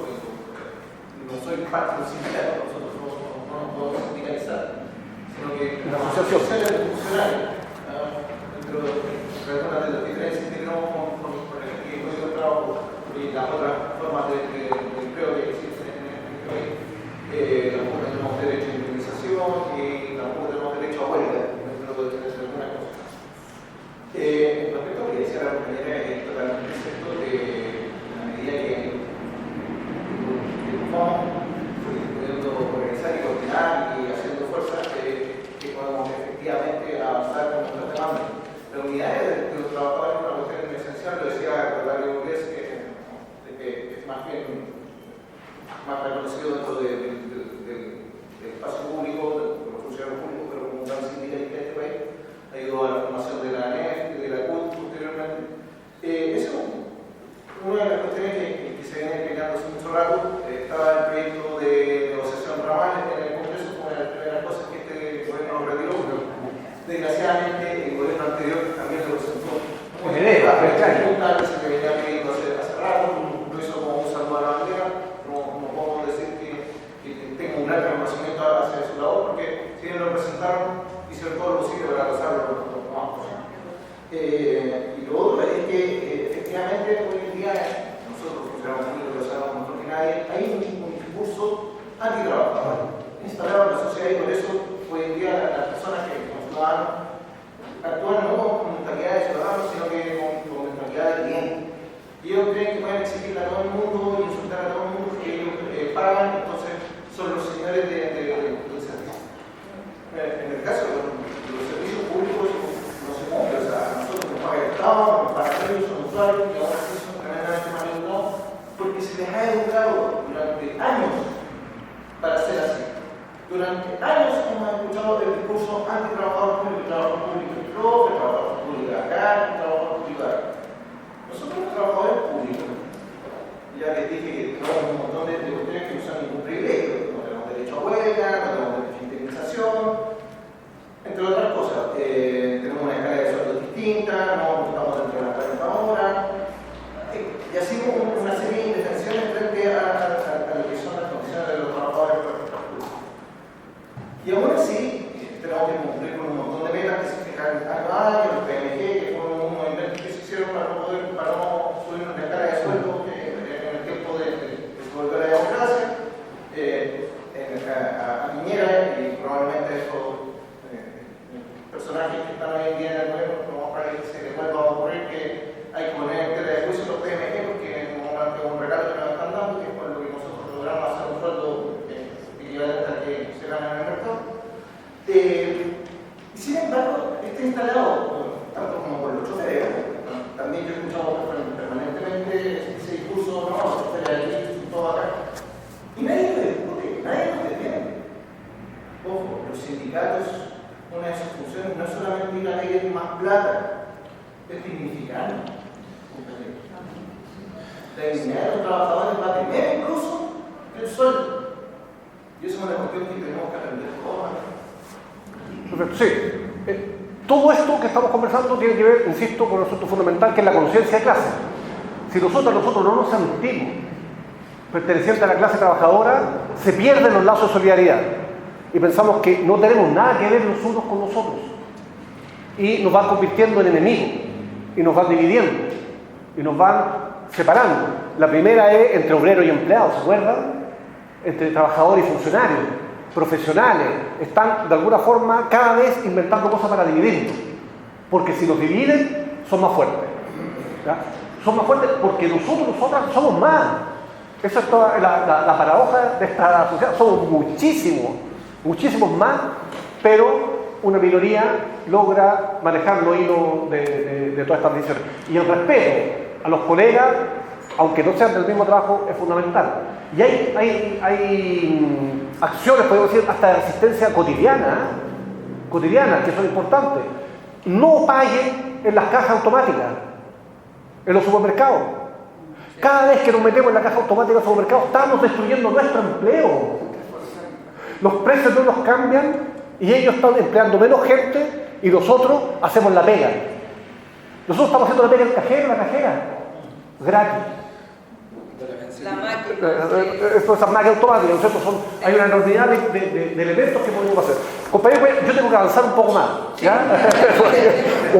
no soy parte del sindicato, nosotros no nos podemos sindicalizar, sino que la asociación de funcionarios, dentro de las diferencias que tenemos con el equipo de trabajo y las otras formas de empleo que existen en el país. Tampoco tenemos derecho a indemnización y tampoco tenemos derecho a huelga, dentro de algunas cosas. Respecto a lo que decía la compañera, es totalmente cierto que en la medida que vamos pudiendo organizar y coordinar y haciendo fuerza, que podamos efectivamente avanzar con nuestras demandas. La unidad de los trabajadores es una cuestión esencial, lo decía Rosario Inglés, que es más bien más reconocido dentro del espacio público, de los funcionarios públicos, pero desgraciadamente el gobierno anterior también lo presentó. Que se le venía pidiendo hace rato, lo hizo como un saludo a la bandera. No puedo decir que tengo un gran reconocimiento hacia su labor, porque si bien lo presentaron, hicieron todo lo posible para lograrlo lo más posible. Y lo otro es que efectivamente hoy en día nosotros funcionamos muy lo sabemos mejor que nadie, hay un discurso antitrabajador instalado en la sociedad, y por eso hoy en día las personas que nos ciudadanos actúan no con mentalidad de ciudadanos, sino que con mentalidad de cliente. Y ellos creen que pueden exigirle a todo el mundo y insultar a todo el mundo porque ellos pagan, entonces son los señores del servicio. En el caso de los servicios públicos no se cumple, o sea, nosotros nos paga el Estado, nos paga ellos, son usuarios, y ahora sí son tremendamente mal educados porque se les ha educado durante años para ser así. Durante años hemos escuchado el discurso antitrabajador público, el trabajador público el trabajador público acá, el trabajador público acá. Nosotros los trabajadores públicos, ya les dije que tenemos un montón de ustedes que no usan ningún privilegio, no tenemos derecho a huelga, no tenemos derecho a indemnización, entre otras cosas. Tenemos una escala de sueldos distinta, no estamos dentro de las 40 horas, y así una serie de indefensiones frente a lo que son las condiciones de los trabajadores públicos. Y aún así, tenemos que cumplir con un montón de metas que se fijan año a año, los PMG, que fueron unos inventos que se hicieron para no subir una escala de sueldo en el tiempo de volver a la democracia, a Piñera, y probablemente estos personajes que están hoy en día en el gobierno, como para que se les vuelva a ocurrir que hay que poner en tela de juicio los PMG, porque es un regalo que nos están dando, que es por lo que nosotros logramos hacer un sueldo equivalente al que se gana en el mercado. Y sin embargo, está instalado, tanto como por los choferes, también yo he escuchado permanentemente ese discurso, no, los choferes aquí, todo acá. Y nadie lo discute, nadie lo detiene. Ojo, los sindicatos, una de sus funciones no es solamente ir a pedir más plata, es dignificar. La dignidad de los trabajadores va primero incluso que el sueldo. Y eso es una cuestión que tenemos que aprender todos. Sí. Todo esto que estamos conversando tiene que ver, insisto, con un asunto fundamental, que es la conciencia de clase. Si nosotros no nos sentimos pertenecientes a la clase trabajadora, se pierden los lazos de solidaridad. Y pensamos que no tenemos nada que ver los unos con los otros. Y nos van convirtiendo en enemigos. Y nos van dividiendo. Y nos van separando. La primera es entre obrero y empleado, ¿se acuerdan? Entre trabajadores y funcionarios, profesionales, están de alguna forma cada vez inventando cosas para dividirnos, porque si nos dividen son más fuertes, ¿ya? Son más fuertes porque nosotras somos más. Esa es toda la paradoja de esta sociedad. Somos muchísimos más, pero una minoría logra manejar los hilos de todas estas decisiones. Y el respeto a los colegas, aunque no sean del mismo trabajo, es fundamental. Y hay acciones, podemos decir, hasta de resistencia cotidiana, que son importantes. No paguen en las cajas automáticas, en los supermercados. Cada vez que nos metemos en la caja automática del supermercado, estamos destruyendo nuestro empleo. Los precios no nos cambian y ellos están empleando menos gente y nosotros hacemos la pega. Nosotros estamos haciendo la pega el cajero, la cajera, gratis. La máquina. Esas máquinas automáticas, ¿no es cierto? Hay una enormidad de elementos que podemos hacer. Compañero, yo tengo que avanzar un poco más, ¿ya?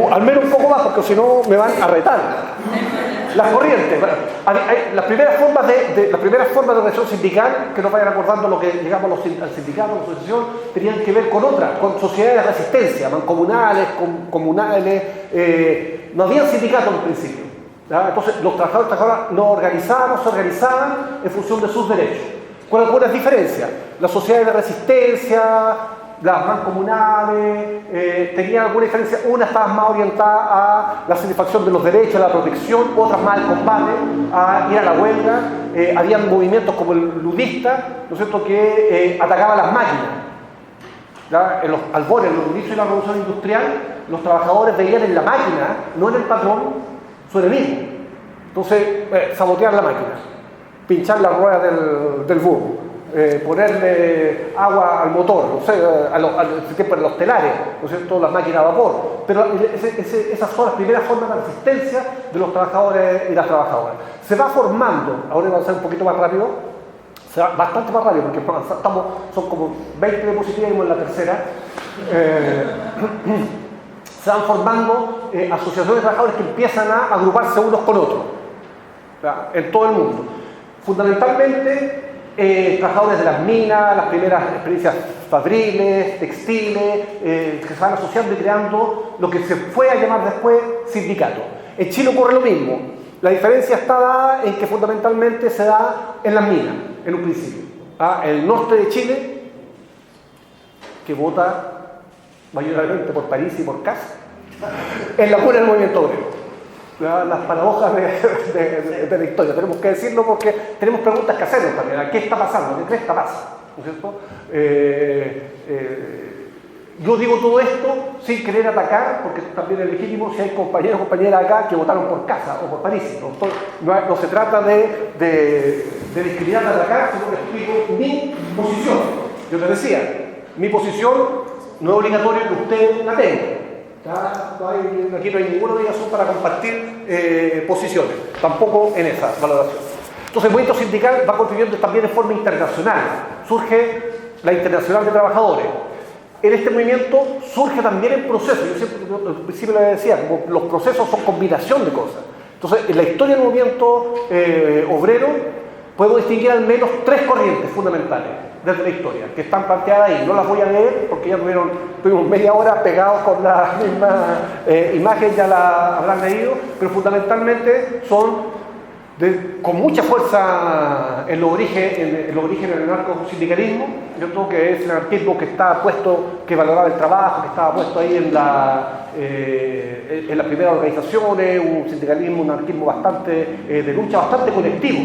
O al menos un poco más, porque si no me van a retar. Las corrientes. Las primeras formas de organización sindical, que nos vayan acordando lo que llegamos al sindicato, a la asociación, tenían que ver con otras, con sociedades de resistencia, mancomunales, comunales. No había sindicatos en principio. ¿Ya? Entonces los trabajadores se organizaban en función de sus derechos, con algunas diferencias. Las sociedades de resistencia, las mancomunales, tenían alguna diferencia. Unas estaban más orientadas a la satisfacción de los derechos, a la protección, otras más al combate, a ir a la huelga. Habían movimientos como el ludista, ¿no es cierto?, que atacaban las máquinas. ¿Ya? En los albores, en los inicios de la revolución industrial, los trabajadores veían en la máquina, no en el patrón, su enemigo. Entonces, sabotear la máquina, pinchar la rueda del burro. ponerle agua al motor, no sé, a los telares, ¿no es cierto?, las máquinas a vapor. Pero esas son las primeras formas de resistencia de los trabajadores y las trabajadoras. Se va formando, ahora va a ser un poquito más rápido, bastante más rápido, porque son como 20 diapositivas y en la tercera. Se van formando asociaciones de trabajadores que empiezan a agruparse unos con otros, en todo el mundo. Fundamentalmente, trabajadores de las minas, las primeras experiencias fabriles, textiles, que se van asociando y creando lo que se fue a llamar después sindicato. En Chile ocurre lo mismo. La diferencia está dada en que fundamentalmente se da en las minas, en un principio. El norte de Chile, que vota mayoritariamente por París y por Kass, es la cuna del movimiento obrero. Las paradojas de la historia, tenemos que decirlo porque tenemos preguntas que hacernos también. ¿Qué está pasando? ¿Qué cresta pasa? ¿No es cierto? Yo digo todo esto sin querer atacar, porque también es legítimo si hay compañeros o compañeras acá que votaron por Casa o por París. No se trata de discriminar, de atacar, sino que explico mi posición. Yo les decía, mi posición no es obligatorio que usted la tenga. Aquí no hay ninguna obligación para compartir posiciones, tampoco en esa valoración. Entonces el movimiento sindical va contribuyendo también de forma internacional. Surge la Internacional de Trabajadores. En este movimiento surge también el proceso. Yo siempre al principio le decía, como los procesos son combinación de cosas. Entonces en la historia del movimiento obrero podemos distinguir al menos 3 corrientes fundamentales desde la historia, que están planteadas ahí. No las voy a leer porque ya tuvimos media hora pegados con la misma imagen, ya la habrán leído, pero fundamentalmente son con mucha fuerza en los orígenes del anarcosindicalismo. Yo creo que es el anarquismo que estaba puesto, que valoraba el trabajo, que estaba puesto ahí en las primeras organizaciones, un sindicalismo, un anarquismo bastante de lucha, bastante colectivo,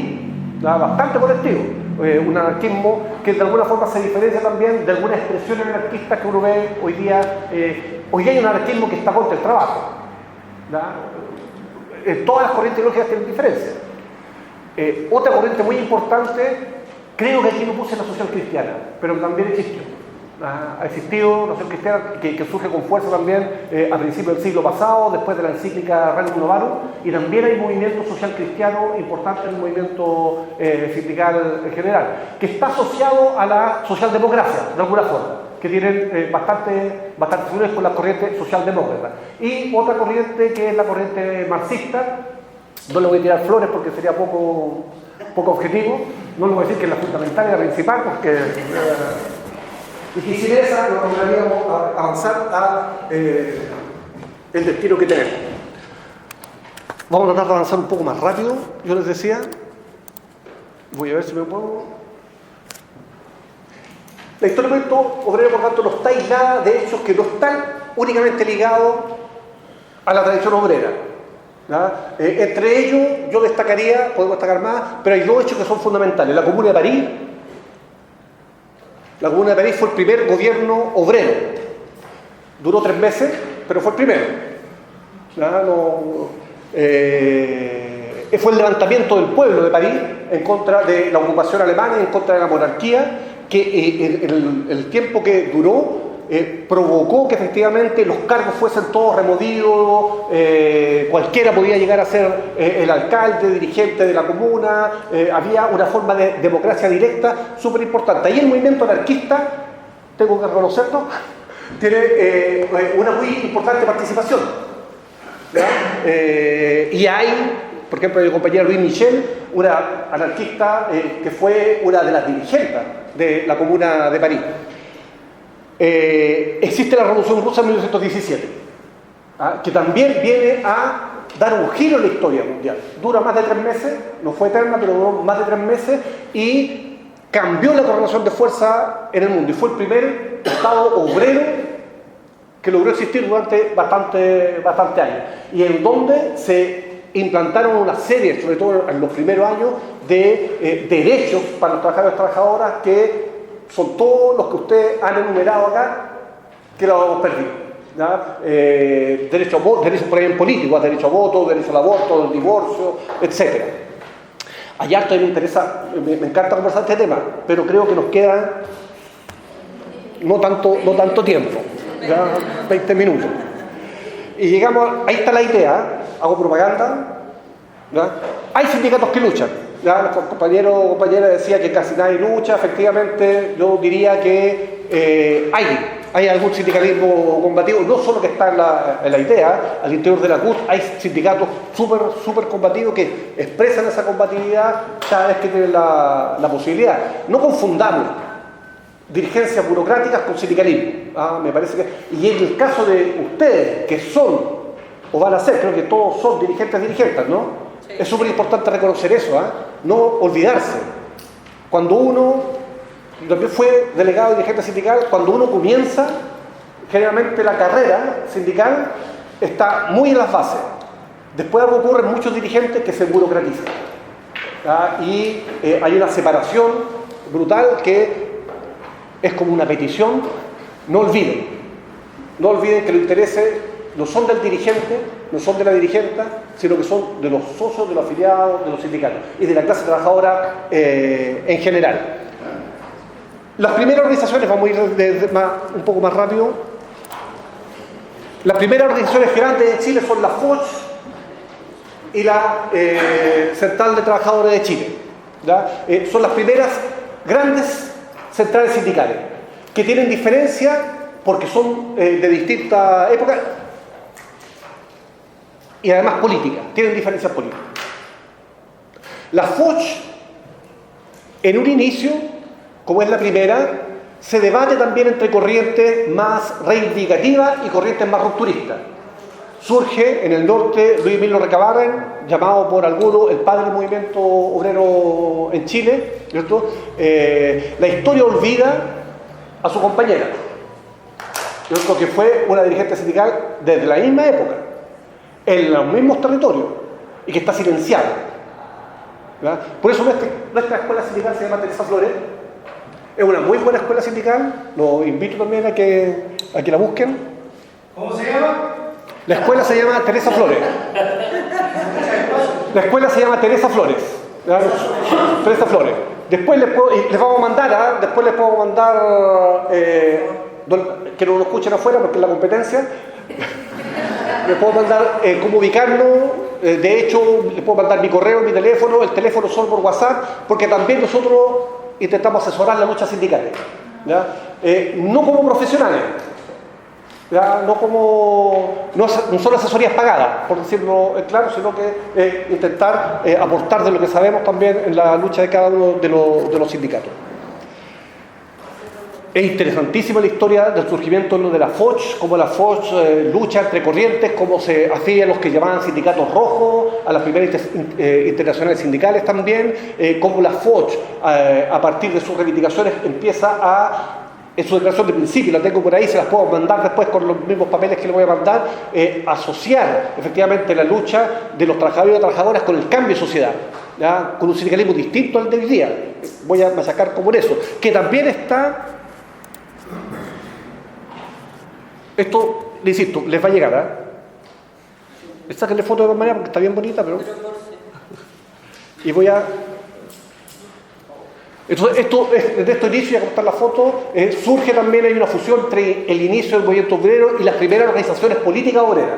bastante colectivo. Un anarquismo que de alguna forma se diferencia también de algunas expresiones anarquistas que uno ve hoy día. Hoy día hay un anarquismo que está contra el trabajo. Todas las corrientes ideológicas tienen diferencias. Otra corriente muy importante, creo que aquí no puse la social cristiana, pero también existió. Ha existido la social cristiana que surge con fuerza también a principios del siglo pasado, después de la encíclica Regnum Novarum, y también hay movimiento social cristiano importante en el movimiento sindical en general, que está asociado a la socialdemocracia, de alguna forma, que tienen bastante fluidez con la corriente socialdemócrata. Y otra corriente que es la corriente marxista. No le voy a tirar flores porque sería poco objetivo. No le voy a decir que es la fundamental y la principal, porque y sin esa no lograríamos avanzar a el destino que tenemos. Vamos a tratar de avanzar un poco más rápido. Yo les decía, voy a ver si me puedo. La historia del movimiento obrero, por tanto, no está aislada de hechos que no están únicamente ligados a la tradición obrera. Entre ellos yo destacaría, podemos destacar más, pero hay 2 hechos que son fundamentales. La Comuna de París. La Comuna de París fue el primer gobierno obrero. Duró 3 meses, pero fue el primero. Fue el levantamiento del pueblo de París en contra de la ocupación alemana, en contra de la monarquía, que en el tiempo que duró provocó que efectivamente los cargos fuesen todos removidos, cualquiera podía llegar a ser el alcalde, dirigente de la comuna, había una forma de democracia directa súper importante. Ahí el movimiento anarquista, tengo que reconocerlo, tiene una muy importante participación. Y hay, por ejemplo, el compañero Louis Michel, una anarquista que fue una de las dirigentes de la Comuna de París. Existe la Revolución Rusa en 1917, que también viene a dar un giro en la historia mundial. Dura más de 3 meses, no fue eterna, pero duró más de 3 meses y cambió la correlación de fuerza en el mundo. Y fue el primer Estado obrero que logró existir durante bastante años. Y en donde se implantaron una serie, sobre todo en los primeros años, de derechos para los trabajadores y trabajadoras que son todos los que ustedes han enumerado acá, que lo hemos perdido. Derechos por ejemplo políticos, derecho a voto, derecho al aborto, al divorcio, etc. hay harto que me interesa, me encanta conversar este tema, pero creo que nos queda no tanto tiempo, ya 20 minutos. Y llegamos, ahí está la idea, hago propaganda, ¿ya? Hay sindicatos que luchan, ¿ya? Los compañeras decían que casi nadie lucha, efectivamente yo diría que hay algún sindicalismo combativo, no solo que está en la idea, al interior de la CUT hay sindicatos súper combativos que expresan esa combatividad cada vez que tienen la posibilidad. No confundamos dirigencias burocráticas con sindicalismo, me parece que, y en el caso de ustedes que son o van a ser, creo que todos son dirigentes, ¿no? Sí. Es súper importante reconocer eso, no olvidarse. Cuando uno también fue delegado de dirigente sindical, cuando uno comienza, generalmente la carrera sindical está muy en las bases. Después algo ocurre en muchos dirigentes que se burocratizan, y hay una separación brutal que es como una petición. No olviden que los intereses no son del dirigente, no son de la dirigenta, sino que son de los socios, de los afiliados, de los sindicatos y de la clase trabajadora en general. Las primeras organizaciones, vamos a ir un poco más rápido. Las primeras organizaciones grandes de Chile son la FOCH y la Central de Trabajadores de Chile, ¿ya? Son las primeras grandes centrales sindicales, que tienen diferencia porque son de distintas épocas y además políticas, tienen diferencias políticas. La FOCH, en un inicio, como es la primera, se debate también entre corrientes más reivindicativas y corrientes más rupturistas. Surge en el norte Luis Emilio Recabarren, llamado por algunos el padre del movimiento obrero en Chile, ¿cierto? La historia olvida a su compañera, ¿cierto? Que fue una dirigente sindical desde la misma época, en los mismos territorios, y que está silenciada, ¿verdad? Por eso nuestra escuela sindical se llama Teresa Flores. Es una muy buena escuela sindical, los invito también a que la busquen. ¿Cómo se llama? La escuela se llama Teresa Flores. La escuela se llama Teresa Flores. Teresa Flores. Después les vamos a mandar, que no lo escuchen afuera porque es la competencia. Les puedo mandar cómo ubicarlo. De hecho, les puedo mandar mi correo, mi teléfono, el teléfono solo por WhatsApp, porque también nosotros intentamos asesorar la lucha sindical, ¿ya? No como profesionales, ¿ya? No son asesorías pagadas, por decirlo claro, sino que intentar aportar de lo que sabemos también en la lucha de cada uno de los sindicatos. Es interesantísima la historia del surgimiento de la FOCH, cómo la FOCH lucha entre corrientes, cómo se afilia a los que llamaban sindicatos rojos, a las primeras internacionales sindicales también, cómo la FOCH, a partir de sus reivindicaciones, empieza en su declaración de principio, la tengo por ahí, se las puedo mandar después con los mismos papeles que le voy a mandar, asociar efectivamente la lucha de los trabajadores y trabajadoras con el cambio de sociedad, ¿ya? Con un sindicalismo distinto al de hoy día. Voy a machacar como en eso, que también está. Esto, le insisto, les va a llegar, sáquenle foto de todas maneras porque está bien bonita, pero... Y voy a... Entonces, desde este inicio, ya cortar la foto, surge también, hay una fusión entre el inicio del movimiento obrero y las primeras organizaciones políticas obreras,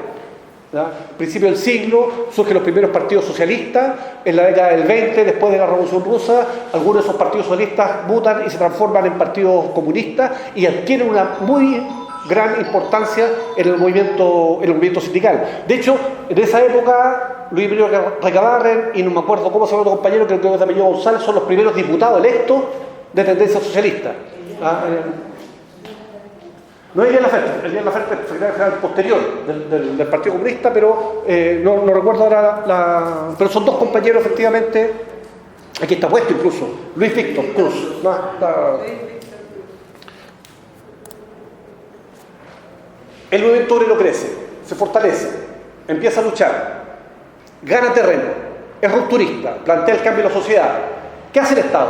¿ya? Al principio del siglo surgen los primeros partidos socialistas, en la década del 20, después de la Revolución Rusa, algunos de esos partidos socialistas mutan y se transforman en partidos comunistas y adquieren una muy gran importancia en el movimiento sindical. De hecho, en esa época, Luis Emilio Recabarren y no me acuerdo cómo se llama otro compañero, creo que es de apellido González, son los primeros diputados electos de tendencia socialista. No es Elian Laferte, secretario general posterior del Partido Comunista, pero no recuerdo ahora pero son dos compañeros efectivamente. Aquí está puesto incluso, Luis Víctor Cruz. El movimiento obrero crece, se fortalece, empieza a luchar, gana terreno, es rupturista, plantea el cambio en la sociedad. ¿Qué hace el Estado?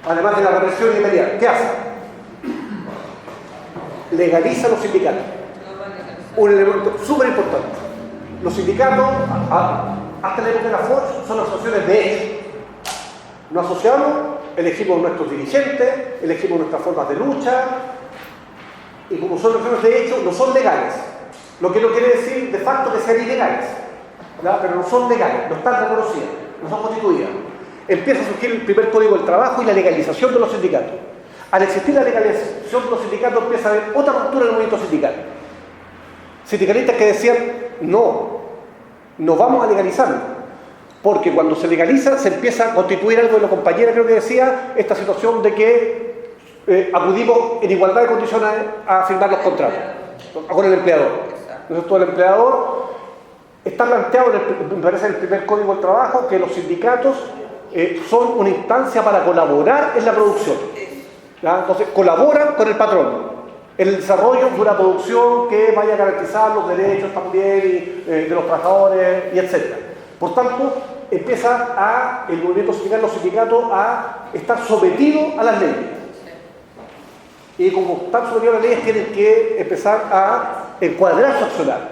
Además de la represión inmediata, ¿qué hace? Legaliza los sindicatos. Un elemento súper importante. Los sindicatos, hasta la época de la Foch, son asociaciones de hecho. Nos asociamos, elegimos nuestros dirigentes, elegimos nuestras formas de lucha, y como son asociaciones de hecho, no son legales. Lo que no quiere decir de facto que sean ilegales, ¿verdad? Pero no son legales, no están reconocidas, no son constituidas. Empieza a surgir el primer Código del Trabajo y la legalización de los sindicatos. Al existir la legalización de los sindicatos empieza a haber otra ruptura en el movimiento sindical. Sindicalistas que decían, no vamos a legalizarlo, porque cuando se legaliza se empieza a constituir algo de la compañera, creo que decía, esta situación de que acudimos en igualdad de condiciones a firmar los contratos con el empleador. Entonces todo el empleador está planteado, me parece, en el primer Código del Trabajo, que los sindicatos son una instancia para colaborar en la producción. ¿Ya? Entonces colaboran con el patrón en el desarrollo de una producción que vaya a garantizar los derechos también de los trabajadores y etc. Por tanto, empieza el movimiento sindical, los sindicatos, a estar sometidos a las leyes. Y como están sometidos a las leyes, tienen que empezar a encuadrar su accionar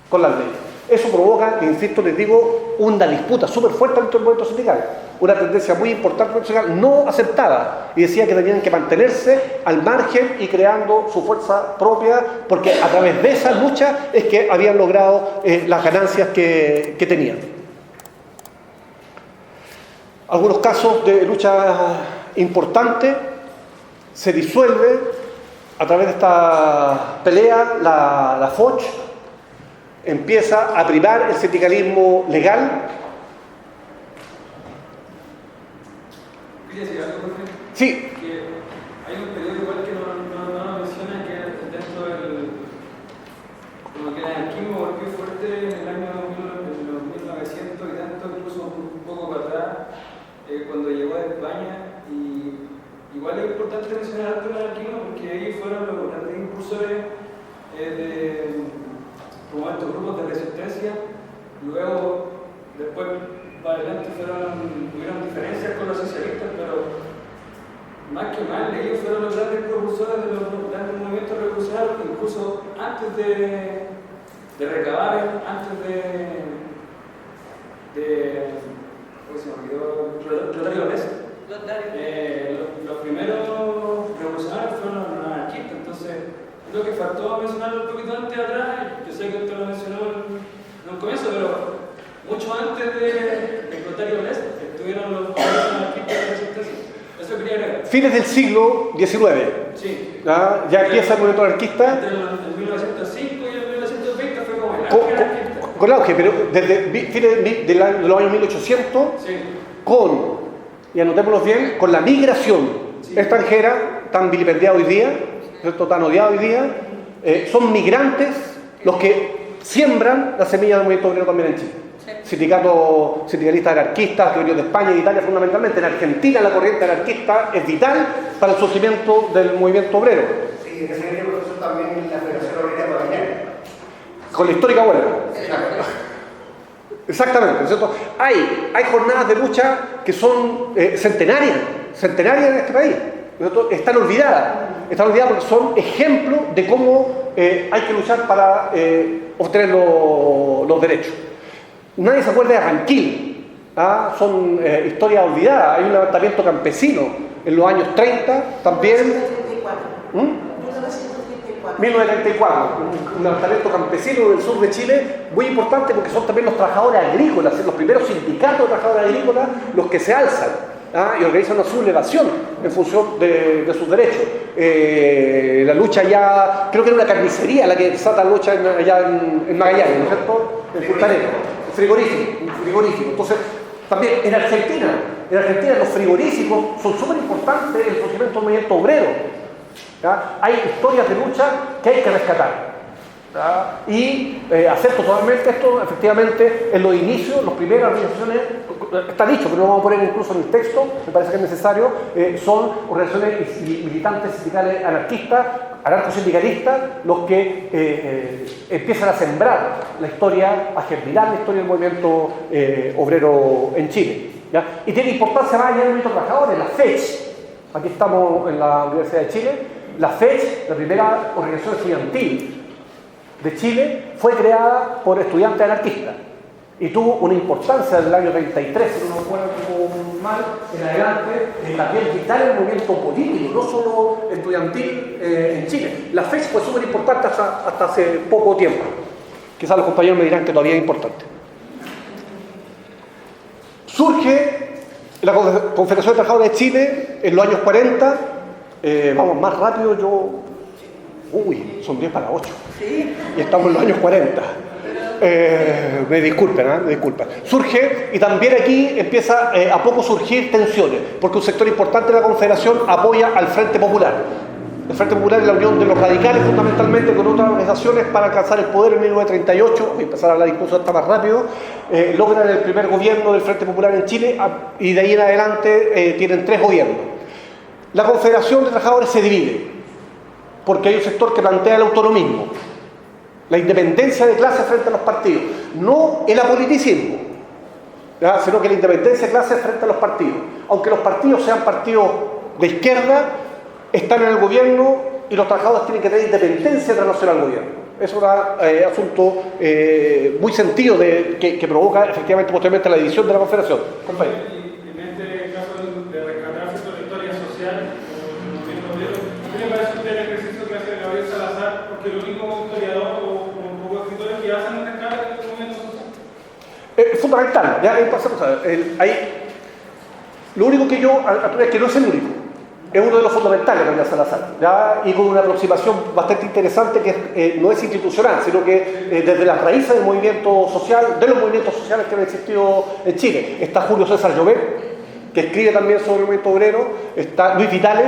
con las leyes. Eso provoca, insisto, les digo, una disputa súper fuerte dentro del movimiento sindical. Una tendencia muy importante sindical no aceptada, y decía que tenían que mantenerse al margen y creando su fuerza propia, porque a través de esa lucha es que habían logrado las ganancias que tenían. Algunos casos de lucha importante: se disuelve a través de esta pelea la Foch, empieza a privar el sindicalismo legal. ¿Quieres decir algo, profe? Sí. Que hay un periodo igual que no menciona, que dentro del... como que el anarquismo volvió fuerte en el año 1900 y tanto, incluso un poco para atrás, cuando llegó a España. Y igual es importante mencionar el anarquismo porque ellos fueron los grandes impulsores como estos grupos de resistencia. Luego, después para adelante tuvieron diferencias con los socialistas, pero más que mal, ellos fueron los grandes propulsores de los grandes movimientos revolucionarios, incluso antes de recabar, antes de ¿cómo se me olvidó? Lotario López. Los primeros revolucionarios fueron los anarquistas. Entonces, lo que faltó mencionarlo un poquito antes atrás, yo sé que usted lo mencionó en un comienzo, pero mucho antes de Lotario López estuvieron los anarquistas de resistencia. Eso quería agregar. Fines del siglo XIX. Sí. Ya empieza el movimiento anarquista. Entre el 1905 y el 1920 fue como el auge anarquista. Con auge, pero desde fines de los años 1800, sí. Y anotémoslo bien, con la migración extranjera, tan vilipendiada hoy día, tan odiada hoy día, son migrantes los que siembran la semilla del movimiento obrero también en Chile. Sindicalistas anarquistas que venían de España y de Italia fundamentalmente. En Argentina la corriente anarquista es vital para el surgimiento del movimiento obrero. Sí, en ese sentido, profesor, también la Federación Obrera Paraguaya. Con la histórica huelga. Exactamente, ¿cierto? Hay jornadas de lucha que son centenarias en este país, ¿cierto? Están olvidadas porque son ejemplos de cómo hay que luchar para obtener los derechos. Nadie se acuerda de Ranquil, son historias olvidadas. Hay un levantamiento campesino en los años 30 también. 1934, un levantamiento campesino del sur de Chile, muy importante porque son también los trabajadores agrícolas, los primeros sindicatos de trabajadores agrícolas, los que se alzan y organizan una sublevación en función de sus derechos. La lucha ya, creo que era una carnicería la que desata la lucha allá en Magallanes, ¿no es cierto? En Punta Arenas, frigorífico. Entonces, también en Argentina los frigoríficos son súper importantes en el surgimiento del movimiento obrero. ¿Ya? Hay historias de lucha que hay que rescatar. ¿Ya? Y acepto totalmente esto, efectivamente, en los inicios, las primeras organizaciones, está dicho, pero lo vamos a poner incluso en el texto, me parece que es necesario, son organizaciones militantes sindicales anarquistas, anarcosindicalistas, los que empiezan a sembrar la historia, a germinar la historia del movimiento obrero en Chile. ¿Ya? Y tiene importancia más allá del movimiento de trabajadores, la FECH. Aquí estamos en la Universidad de Chile. La FECH, la primera organización estudiantil de Chile, fue creada por estudiantes anarquistas. y tuvo una importancia desde el año 33, si no me acuerdo mal, en adelante, también vital en el movimiento político, no solo estudiantil en Chile. La FES fue súper importante hasta hace poco tiempo. Quizás los compañeros me dirán que todavía es importante. Surge la Confederación de Trabajadores de Chile en los años 40. Vamos más rápido, son 10 para 8. Sí. Y estamos en los años 40. Me disculpen. Surge, y también aquí empieza a poco surgir tensiones, porque un sector importante de la Confederación apoya al Frente Popular. El Frente Popular es la unión de los radicales fundamentalmente con otras organizaciones para alcanzar el poder en 1938, voy a empezar a hablar incluso hasta más rápido, logran el primer gobierno del Frente Popular en Chile y de ahí en adelante tienen 3 gobiernos. La Confederación de Trabajadores se divide, porque hay un sector que plantea el autonomismo, la independencia de clase frente a los partidos, no el apoliticismo, ¿ya? Sino que la independencia de clase frente a los partidos. Aunque los partidos sean partidos de izquierda, están en el gobierno y los trabajadores tienen que tener independencia en relación al gobierno. Es un asunto muy sentido que provoca efectivamente posteriormente la división de la Confederación. Compañero. En este caso de rescatarse sobre la historia social, ¿qué le parece a usted el ejercicio que hace Gabriel Salazar? Porque el único historiador o escritores que hacen un rescate de este movimiento social. Es fundamental, ya pasamos a ver. Lo único que yo es que no es el único. Es uno de los fundamentales de Gabriel Salazar, ¿ya? Y con una aproximación bastante interesante que no es institucional, sino que desde las raíces del movimiento social, de los movimientos sociales que han existido en Chile. Está Julio César Llobet, que escribe también sobre el movimiento obrero, está Luis Vitale,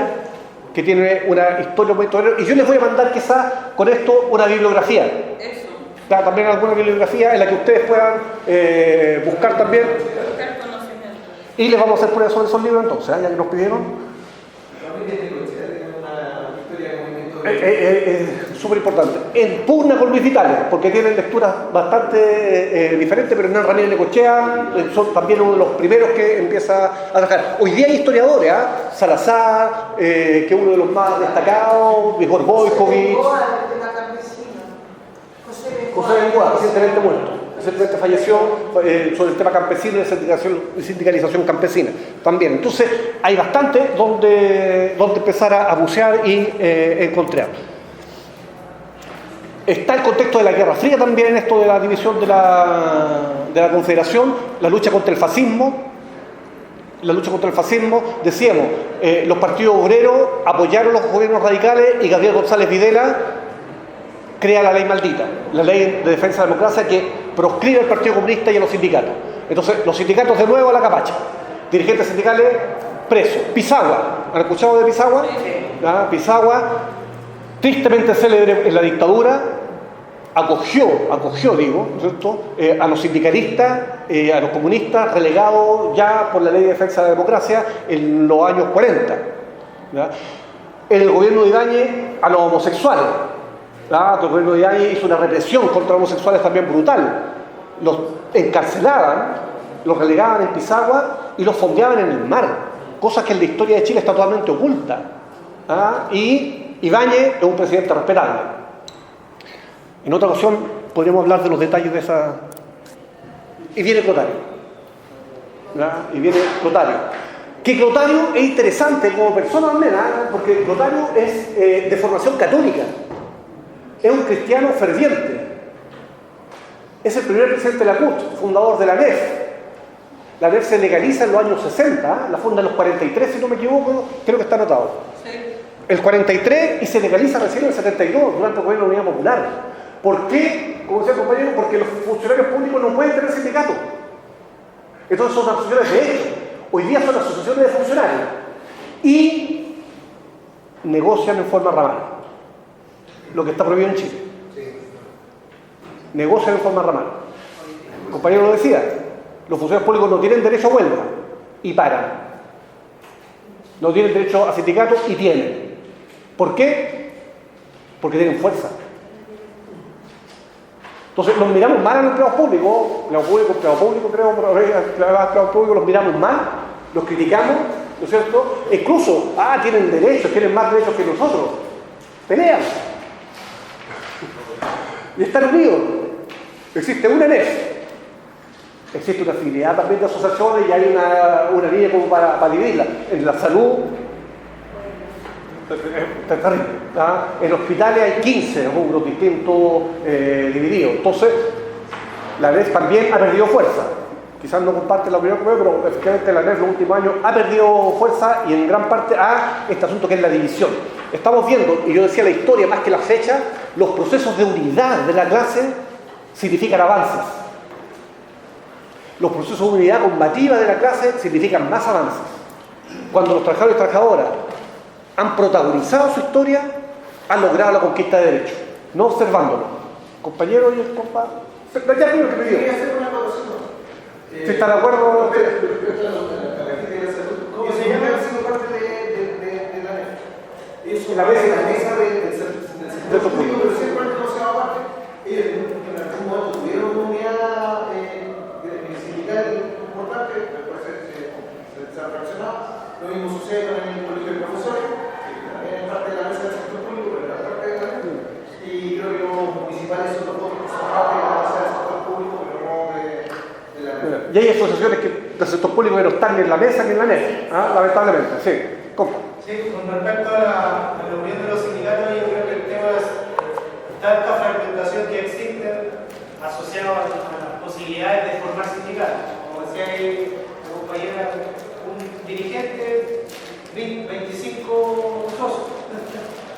que tiene una historia del movimiento obrero, y yo les voy a mandar quizás con esto una bibliografía. Eso. También alguna bibliografía en la que ustedes puedan buscar también. Buscar conocimiento. Y les vamos a hacer pruebas sobre esos libros entonces, ya que nos pidieron. Es súper importante. En pugna con Luis Vitale, porque tienen lecturas bastante diferentes, pero Hernán Ramírez Necochea son también uno de los primeros que empieza a trabajar. Hoy día hay historiadores, Salazar, que es uno de los más destacados, Vigor Boykovich, José Bengoa, recientemente muerto. Recientemente falleció sobre el tema campesino y sindicalización campesina también. Entonces hay bastante donde empezar a bucear y encontrar. Está el contexto de la Guerra Fría también en esto de la división de la Confederación, la lucha contra el fascismo. Decíamos, los partidos obreros apoyaron los gobiernos radicales y Gabriel González Videla crea la ley maldita, la ley de defensa de la democracia que proscribe al Partido Comunista y a los sindicatos. Entonces, los sindicatos de nuevo a la capacha. Dirigentes sindicales presos. Pisagua, ¿han escuchado de Pisagua? Pisagua, tristemente célebre en la dictadura, acogió, ¿no es cierto?, a los sindicalistas, a los comunistas, relegados ya por la ley de defensa de la democracia en los años 40. ¿Ya? En el gobierno de Ibáñez, a los homosexuales. El gobierno de Ibáñez hizo una represión contra los homosexuales también brutal. Los encarcelaban, los relegaban en Pisagua y los fondeaban en el mar, cosa que en la historia de Chile está totalmente oculta. Y Ibáñez es un presidente respetable. En otra ocasión podríamos hablar de los detalles de esa. Y viene Clotario. Que Clotario es interesante como persona también, porque Clotario es de formación católica. Es un cristiano ferviente. Es el primer presidente de la CUT, fundador de la NEF. La NEF se legaliza en los años 60, la funda en los 43, si no me equivoco, creo que está anotado. Sí. El 43 y se legaliza recién en el 72, durante el gobierno de la Unidad Popular. ¿Por qué? Como decía el compañero, porque los funcionarios públicos no pueden tener sindicatos. Entonces son asociaciones de hecho. Hoy día son asociaciones de funcionarios. Y negocian en forma ramal. Lo que está prohibido en Chile. Negocian en forma ramal. El compañero lo decía, los funcionarios públicos no tienen derecho a huelga y paran. No tienen derecho a sindicatos y tienen. ¿Por qué? Porque tienen fuerza. Entonces los miramos mal a los empleados públicos, los miramos mal, los criticamos, ¿no es cierto? Incluso, tienen derechos, tienen más derechos que nosotros. Pelean. Y están unidos. Existe una NEF. existe una afinidad también de asociaciones y hay una línea como para dividirla. En la salud, es terrible. En hospitales hay 15 rubros distintos divididos. Entonces, la ANEF también ha perdido fuerza. Quizás no comparte la opinión conmigo, pero efectivamente la ANEF en los últimos años ha perdido fuerza y en gran parte a este asunto que es la división. Estamos viendo, y yo decía la historia más que la fecha, los procesos de unidad de la clase significan avances. Los procesos de unidad combativa de la clase significan más avances. Cuando los trabajadores y trabajadoras han protagonizado su historia, han logrado la conquista de derechos, no observándolo. Compañero y el compa, ya creo que me dio. Quería hacer una acotación. Si está de acuerdo. ¿Cómo se llama? Siendo parte de la NEF. Eso, la mesa del sector público, pero siempre no se va aparte. Ellos en algún momento tuvieron una unidad sindical importante, después se ha fraccionado. Lo mismo sucede con el colegio de profesores, también es parte de la mesa del sector público, pero es parte de la NEF. Y creo que los municipales son los dos que son parte de la mesa del sector público, pero no de la NEF. Y hay asociaciones del sector público que no están ni en la mesa ni en la NEF, lamentablemente, sí. ¿Cómo? Sí, con respecto a la unión de los sindicatos, yo creo que el tema es tanta fragmentación que existe asociada a las posibilidades de formar sindicatos. Como decía ahí la compañera, un dirigente, 25 socios.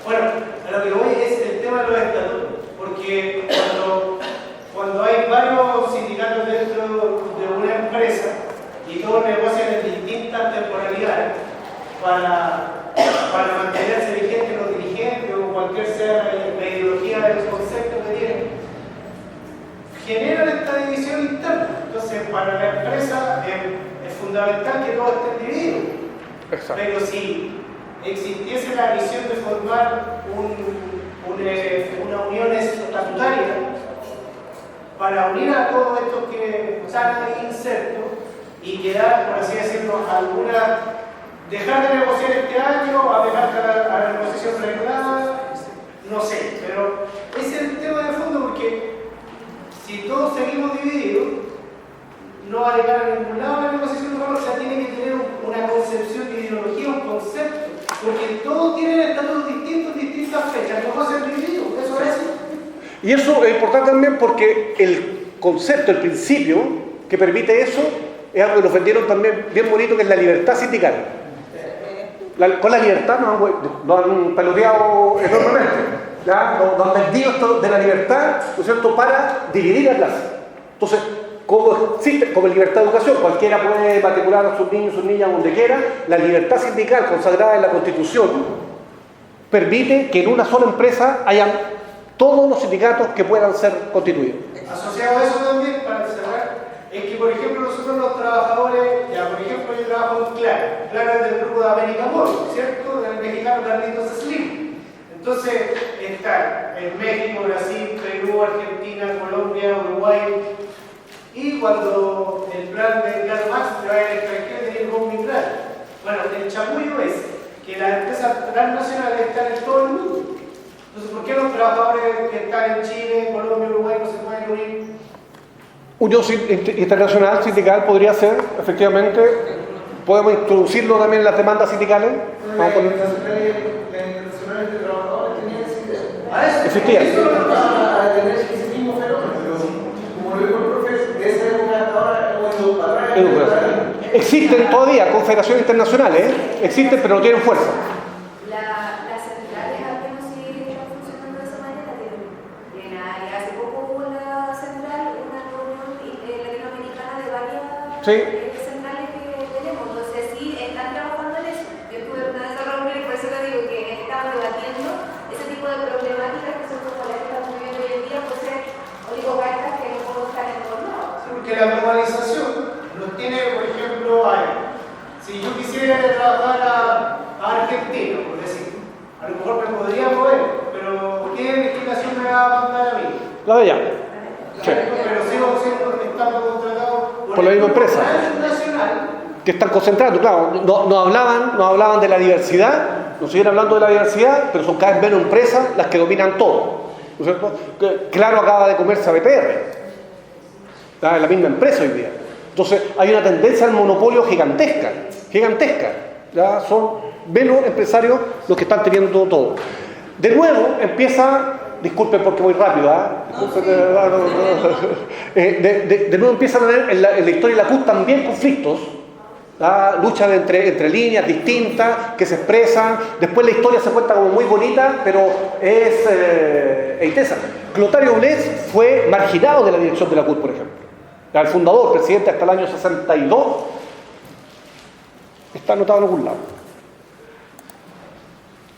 Bueno, a lo que voy es el tema de los estatutos, porque cuando hay varios sindicatos dentro de una empresa y todos negocian en distintas temporalidades para mantenerse vigentes los dirigentes o cualquier sea la ideología del concepto que tienen, generan esta división interna. Entonces, para la empresa es fundamental que todos estén divididos. Exacto. Pero si existiese la visión de formar una unión estatutaria para unir a todos estos que están ahí insertos y quedar, por así decirlo, dejar de negociar este año, a dejar a la negociación reglada, no sé, pero ese es el tema de fondo, porque si todos seguimos divididos, no va a llegar a ningún lado la negociación reglada. O sea, tiene que tener una concepción de ideología, un concepto, porque todos tienen estatutos distintos, distintas fechas, no va a ser dividido, eso es así. Y eso es importante también porque el concepto, el principio que permite eso, es algo que nos vendieron también bien bonito, que es la libertad sindical. Con la libertad nos han peloteado enormemente, nos han vendido esto de la libertad, ¿no es cierto?, para dividir la clase. Entonces, como existe, como libertad de educación, cualquiera puede matricular a sus niños y sus niñas donde quiera, la libertad sindical consagrada en la Constitución permite que en una sola empresa hayan todos los sindicatos que puedan ser constituidos. Asociado a eso también, para cerrar, es que, por ejemplo, nosotros los trabajadores, por ejemplo, yo trabajo en Clara es del grupo de América Mall, ¿cierto? Del mexicano Carlitos Slim. Entonces, está en México, Brasil, Perú, Argentina, Colombia, Uruguay. Y cuando el plan de Claro Max te va al extranjero, tenés el roaming plan. Bueno, el chapullo es que las empresas transnacionales están en todo el mundo. Entonces, ¿por qué los trabajadores que están en Chile, Colombia, Uruguay no se pueden unir? Unión internacional sindical podría ser, efectivamente, podemos introducirlo también en las demandas sindicales. Vamos a poner... Las internacionales de trabajadores tenían ese existía. Para tener ese mismo fenómeno, pero como lo dijo el profe, de esa época hasta ahora hemos ido para atrás. Existen todavía confederaciones internacionales, existen, pero no tienen fuerza. Las centrales al menos sí están funcionando de esa manera. Hace poco hubo una central, una reunión latinoamericana de varias centrales que tenemos. Entonces sí están trabajando en eso. Yo estuve en una de esas reuniones y por eso le digo que estaban debatiendo ese tipo de problemáticas que son como las que estamos viviendo hoy en día, pues oligocartas que no podemos estar en todos lados. Sí, porque la globalización nos tiene, por ejemplo, si yo quisiera trabajar a Argentina, por decir, a lo mejor me podría mover, pero ¿qué legislación me va a mandar a mí? La de allá. Sí. Pero sigo estando contratado por la misma empresa. Nacional. Que están concentrados, claro. No hablaban de la diversidad, nos siguen hablando de la diversidad, pero son cada vez menos empresas las que dominan todo. ¿No es cierto? Claro, acaba de comerse a BTR. Está en la misma empresa hoy día. Entonces hay una tendencia al monopolio gigantesca, ya son menos empresarios los que están teniendo todo. De nuevo empieza, disculpen porque voy rápido, de nuevo empiezan a haber en la historia de la CUT también conflictos, luchas entre líneas distintas que se expresan. Después la historia se cuenta como muy bonita, pero es intensa. Clotario Blest fue marginado de la dirección de la CUT, por ejemplo. El fundador, presidente hasta el año 62, está anotado en algún lado.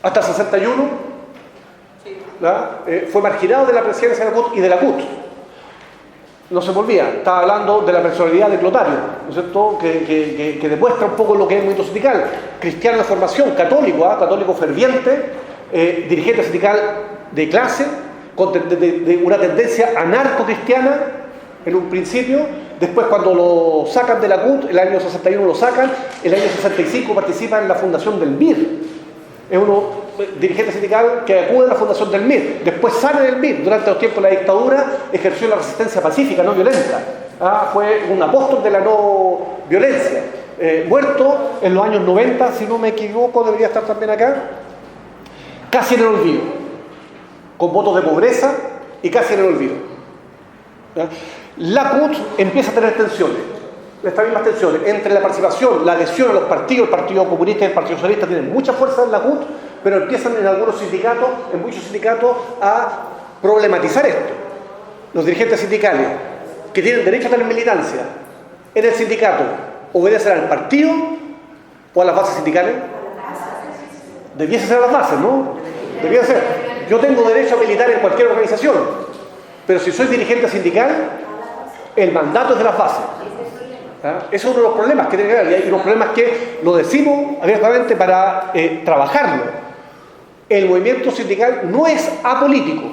Hasta el 61 fue marginado de la presidencia de la CUT y de la CUT. No se volvía, estaba hablando de la personalidad de Clotario, ¿no es cierto? Que demuestra un poco lo que es el movimiento sindical. Cristiano de formación, católico, católico ferviente, dirigente sindical de clase, de una tendencia anarco-cristiana en un principio. Después, cuando lo sacan de la CUT, el año 61 lo sacan, el año 65 participa en la fundación del MIR. Es uno dirigente sindical que acude a la fundación del MIR. Después sale del MIR. Durante los tiempos de la dictadura ejerció la resistencia pacífica, no violenta. Fue un apóstol de la no violencia. Muerto en los años 90, si no me equivoco, debería estar también acá. Casi en el olvido. Con votos de pobreza y casi en el olvido. La CUT empieza a tener tensiones. Estas mismas tensiones entre la participación, la adhesión a los partidos, el Partido Comunista y el Partido Socialista tienen mucha fuerza en la CUT, pero empiezan en algunos sindicatos, en muchos sindicatos, a problematizar esto. Los dirigentes sindicales que tienen derecho a tener militancia en el sindicato, ¿obedecen al partido o a las bases sindicales? Debiese ser a las bases, ¿no? Debiese ser. Yo tengo derecho a militar en cualquier organización, pero si soy dirigente sindical, el mandato es de las bases. Ese es uno de los problemas que tiene que haber, y hay unos problemas que lo decimos abiertamente para trabajarlo. El movimiento sindical no es apolítico,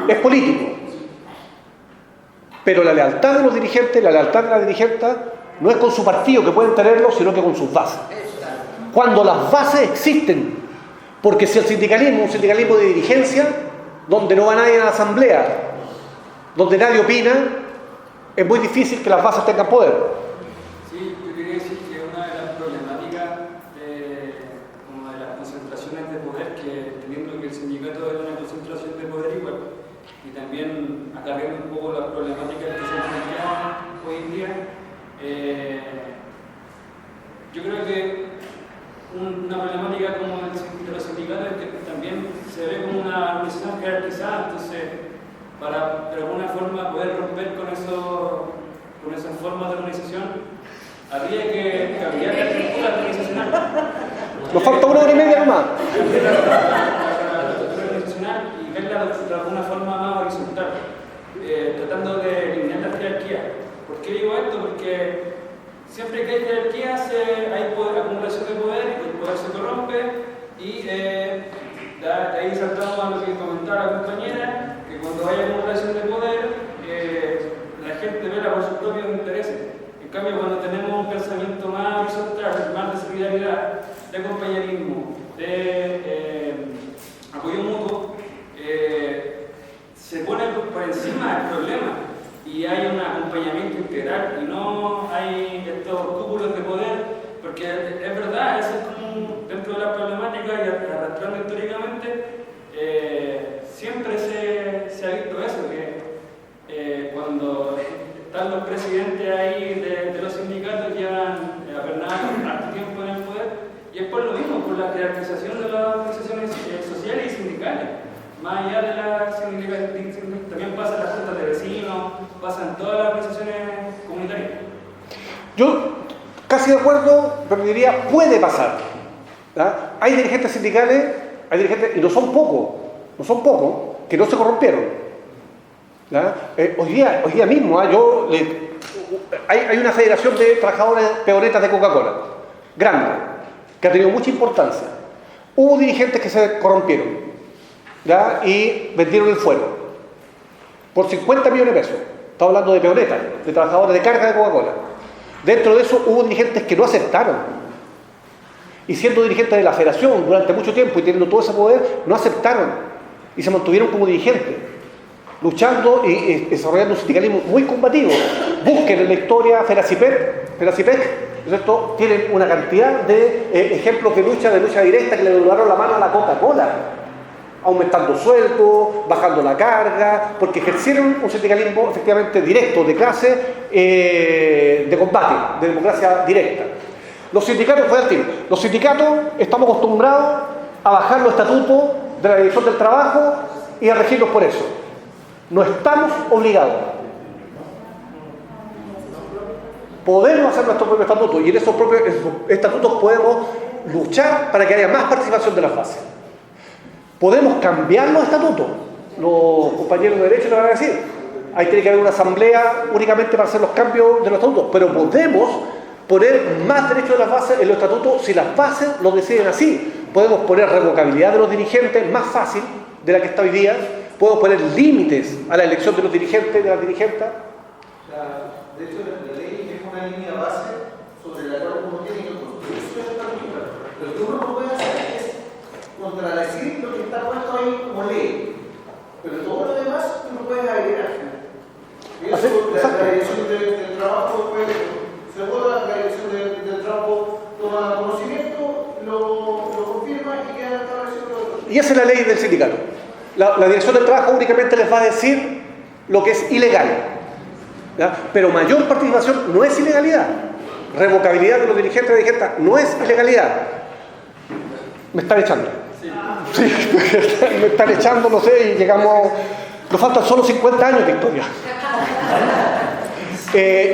es político. Pero la lealtad de los dirigentes, la lealtad de la dirigenta, no es con su partido, que pueden tenerlo, sino que con sus bases. Cuando las bases existen, porque si el sindicalismo es un sindicalismo de dirigencia, donde no va nadie a la asamblea, donde nadie opina, es muy difícil que las bases tengan poder. Sí, yo quería decir que una de las problemáticas como de las concentraciones de poder, que teniendo que el sindicato es una concentración de poder igual, y también acarreando un poco las problemáticas que se plantean hoy en día, yo creo que una problemática como de los sindicatos es que también se ve como una organización jerarquizada. Entonces, para de alguna forma poder romper con esas formas de organización, habría que cambiar la estructura organizacional. Nos falta una hora y media nomás. La estructura organizacional y verla de alguna forma más horizontal, tratando de eliminar la jerarquía. ¿Por qué digo esto? Porque siempre que hay jerarquías hay acumulación de poder, el poder se corrompe y de ahí saltamos a lo que comentaba la compañera, que cuando hay acumulación de poder, la gente vela por sus propios intereses. En cambio, cuando tenemos un pensamiento más horizontal, más de solidaridad, de compañerismo, de apoyo mutuo, se pone por encima del problema y hay un acompañamiento integral y no hay estos cúpulos de poder, porque es verdad, eso es como dentro de la problemática y arrastrando históricamente, siempre se ha visto eso, que cuando están los presidentes ahí de los sindicatos llevan harto tiempo en el poder, y es por lo mismo, por la jerarquización de las organizaciones sociales y sindicales. Más allá de las sindicales, también pasa en las juntas de vecinos, pasa en todas las organizaciones comunitarias. Yo casi de acuerdo, pero diría, puede pasar. Hay dirigentes sindicales, y no son pocos, que no se corrompieron. Hoy día mismo, hay una federación de trabajadores peonetas de Coca-Cola, grande, que ha tenido mucha importancia. Hubo dirigentes que se corrompieron y vendieron el fuero por 50 millones de pesos. Estamos hablando de peonetas, de trabajadores de carga de Coca-Cola. Dentro de eso hubo dirigentes que no aceptaron. Y siendo dirigentes de la federación durante mucho tiempo y teniendo todo ese poder, no aceptaron y se mantuvieron como dirigentes. luchando y desarrollando un sindicalismo muy combativo. Busquen en la historia FENACIPEC, ¿cierto? Tienen una cantidad de ejemplos de lucha directa que le doblaron la mano a la Coca-Cola, aumentando sueldos, bajando la carga, porque ejercieron un sindicalismo efectivamente directo, de clase, de combate, de democracia directa. Los sindicatos, los sindicatos estamos acostumbrados a bajar los estatutos de la Dirección del Trabajo y a regirlos por eso. No estamos obligados. Podemos hacer nuestro propio estatuto y en esos propios estatutos podemos luchar para que haya más participación de las bases. Podemos cambiar los estatutos. Los compañeros de derecho te van a decir, ahí tiene que haber una asamblea únicamente para hacer los cambios de los estatutos, pero podemos poner más derechos de las bases en los estatutos si las bases lo deciden así. Podemos poner revocabilidad de los dirigentes más fácil de la que está hoy día. Podemos poner límites a la elección de los dirigentes, de las dirigentes. De hecho, la ley es una línea base sobre la cual uno tiene que construir su estatuto. Lo que uno no puede hacer es contradecir lo que está puesto ahí como ley. Pero todo lo demás uno puede agregar. Y eso, la dirección del trabajo, se vota, la dirección del trabajo toma conocimiento, lo confirma y queda establecido. Y esa es la ley del sindicato. La dirección del trabajo únicamente les va a decir lo que es ilegal. ¿Ya? Pero mayor participación no es ilegalidad. Revocabilidad de los dirigentes y dirigentes no es ilegalidad. Me están echando. Sí, me están echando, no sé, y llegamos. Nos faltan solo 50 años de historia.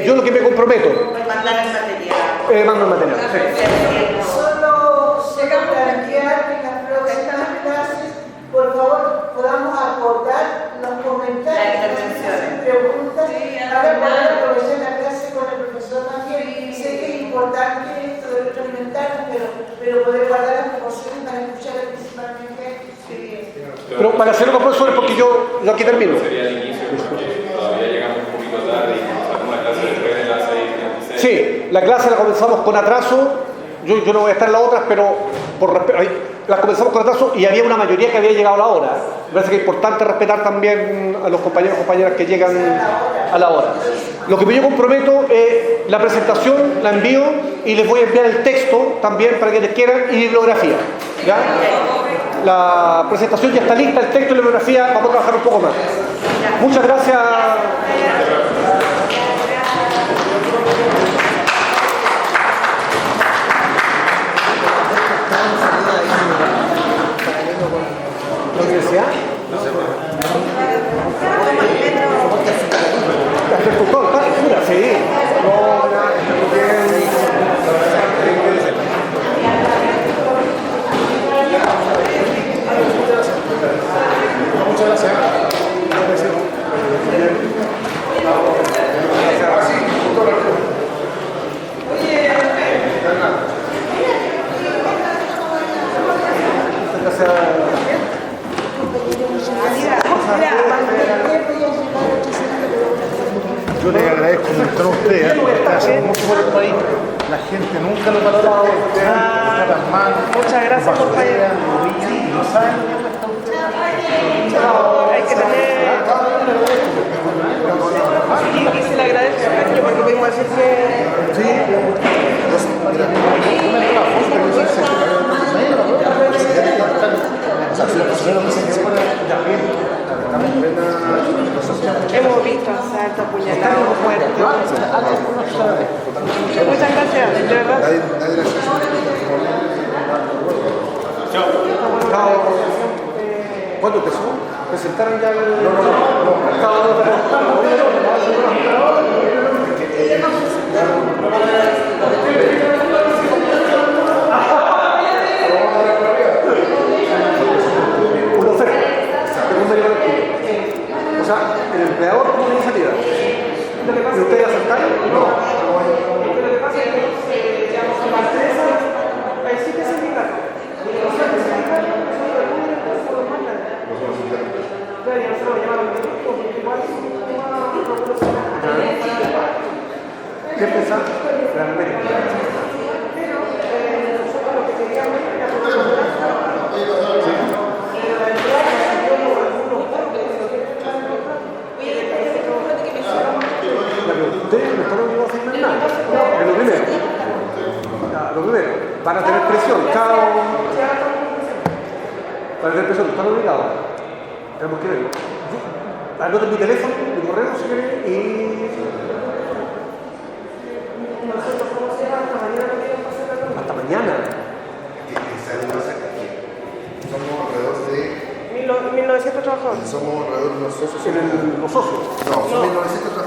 Yo lo que me comprometo. Mandar el material. Mando el material. Sí. Solo plantear que en las próximas clases, por favor, podamos acordar los comentarios, las preguntas, para poder aprovechar la clase con el profesor también. Sé que es importante esto de retroalimentarnos, pero poder guardar las proporciones para escuchar principalmente. Pero para hacer los profesores, porque yo aquí termino. Sería el inicio, porque todavía llegamos un poquito tarde y comenzamos la clase después de las 6:36. Sí, la clase la comenzamos con atraso. Yo no voy a estar en las otras, pero la comenzamos con atraso y había una mayoría que había llegado a la hora. Me parece que es importante respetar también a los compañeros y compañeras que llegan a la hora. Lo que yo comprometo es la presentación, la envío y les voy a enviar el texto también para que les quieran y bibliografía. ¿Ya? La presentación ya está lista, el texto y la bibliografía, vamos a trabajar un poco más. Muchas gracias. ¿La universidad? ¿El tutor? ¿Está? Sí. Muchas gracias. Yo le agradezco mucho a usted, porque hace mucho por el país. La gente nunca lo valora. Muchas gracias, compañero. No saben lo que está usted. Hay que tener. Y se le agradece a Sergio porque podemos decir que. Sí, hemos visto asaltos, apuñalados, muertos. Muchas gracias, de verdad. ¿Cuándo empezó? ¿Presentaron ya el...? Una oferta. O sea, el empleador tuvo una iniciativa. ¿Y ustedes aceptaron? No. Lo que pasa es que, digamos, la empresa existe sindicato. O sea, el sindicato no lo mandan. Deberían ser llamados porque igual ¿Qué pensaron? Realmente. Pero nosotros lo que queríamos era la entrada ustedes no están obligados a asignar nada. Es lo primero. Lo primero, van a tener presión, cada uno. Van a tener presión, están obligados. Tenemos que verlo. Anoten mi teléfono, mi correo si quieren y. Hasta mañana. Somos alrededor de 1900 trabajadores. Somos alrededor de los socios. Los socios. No, son 1900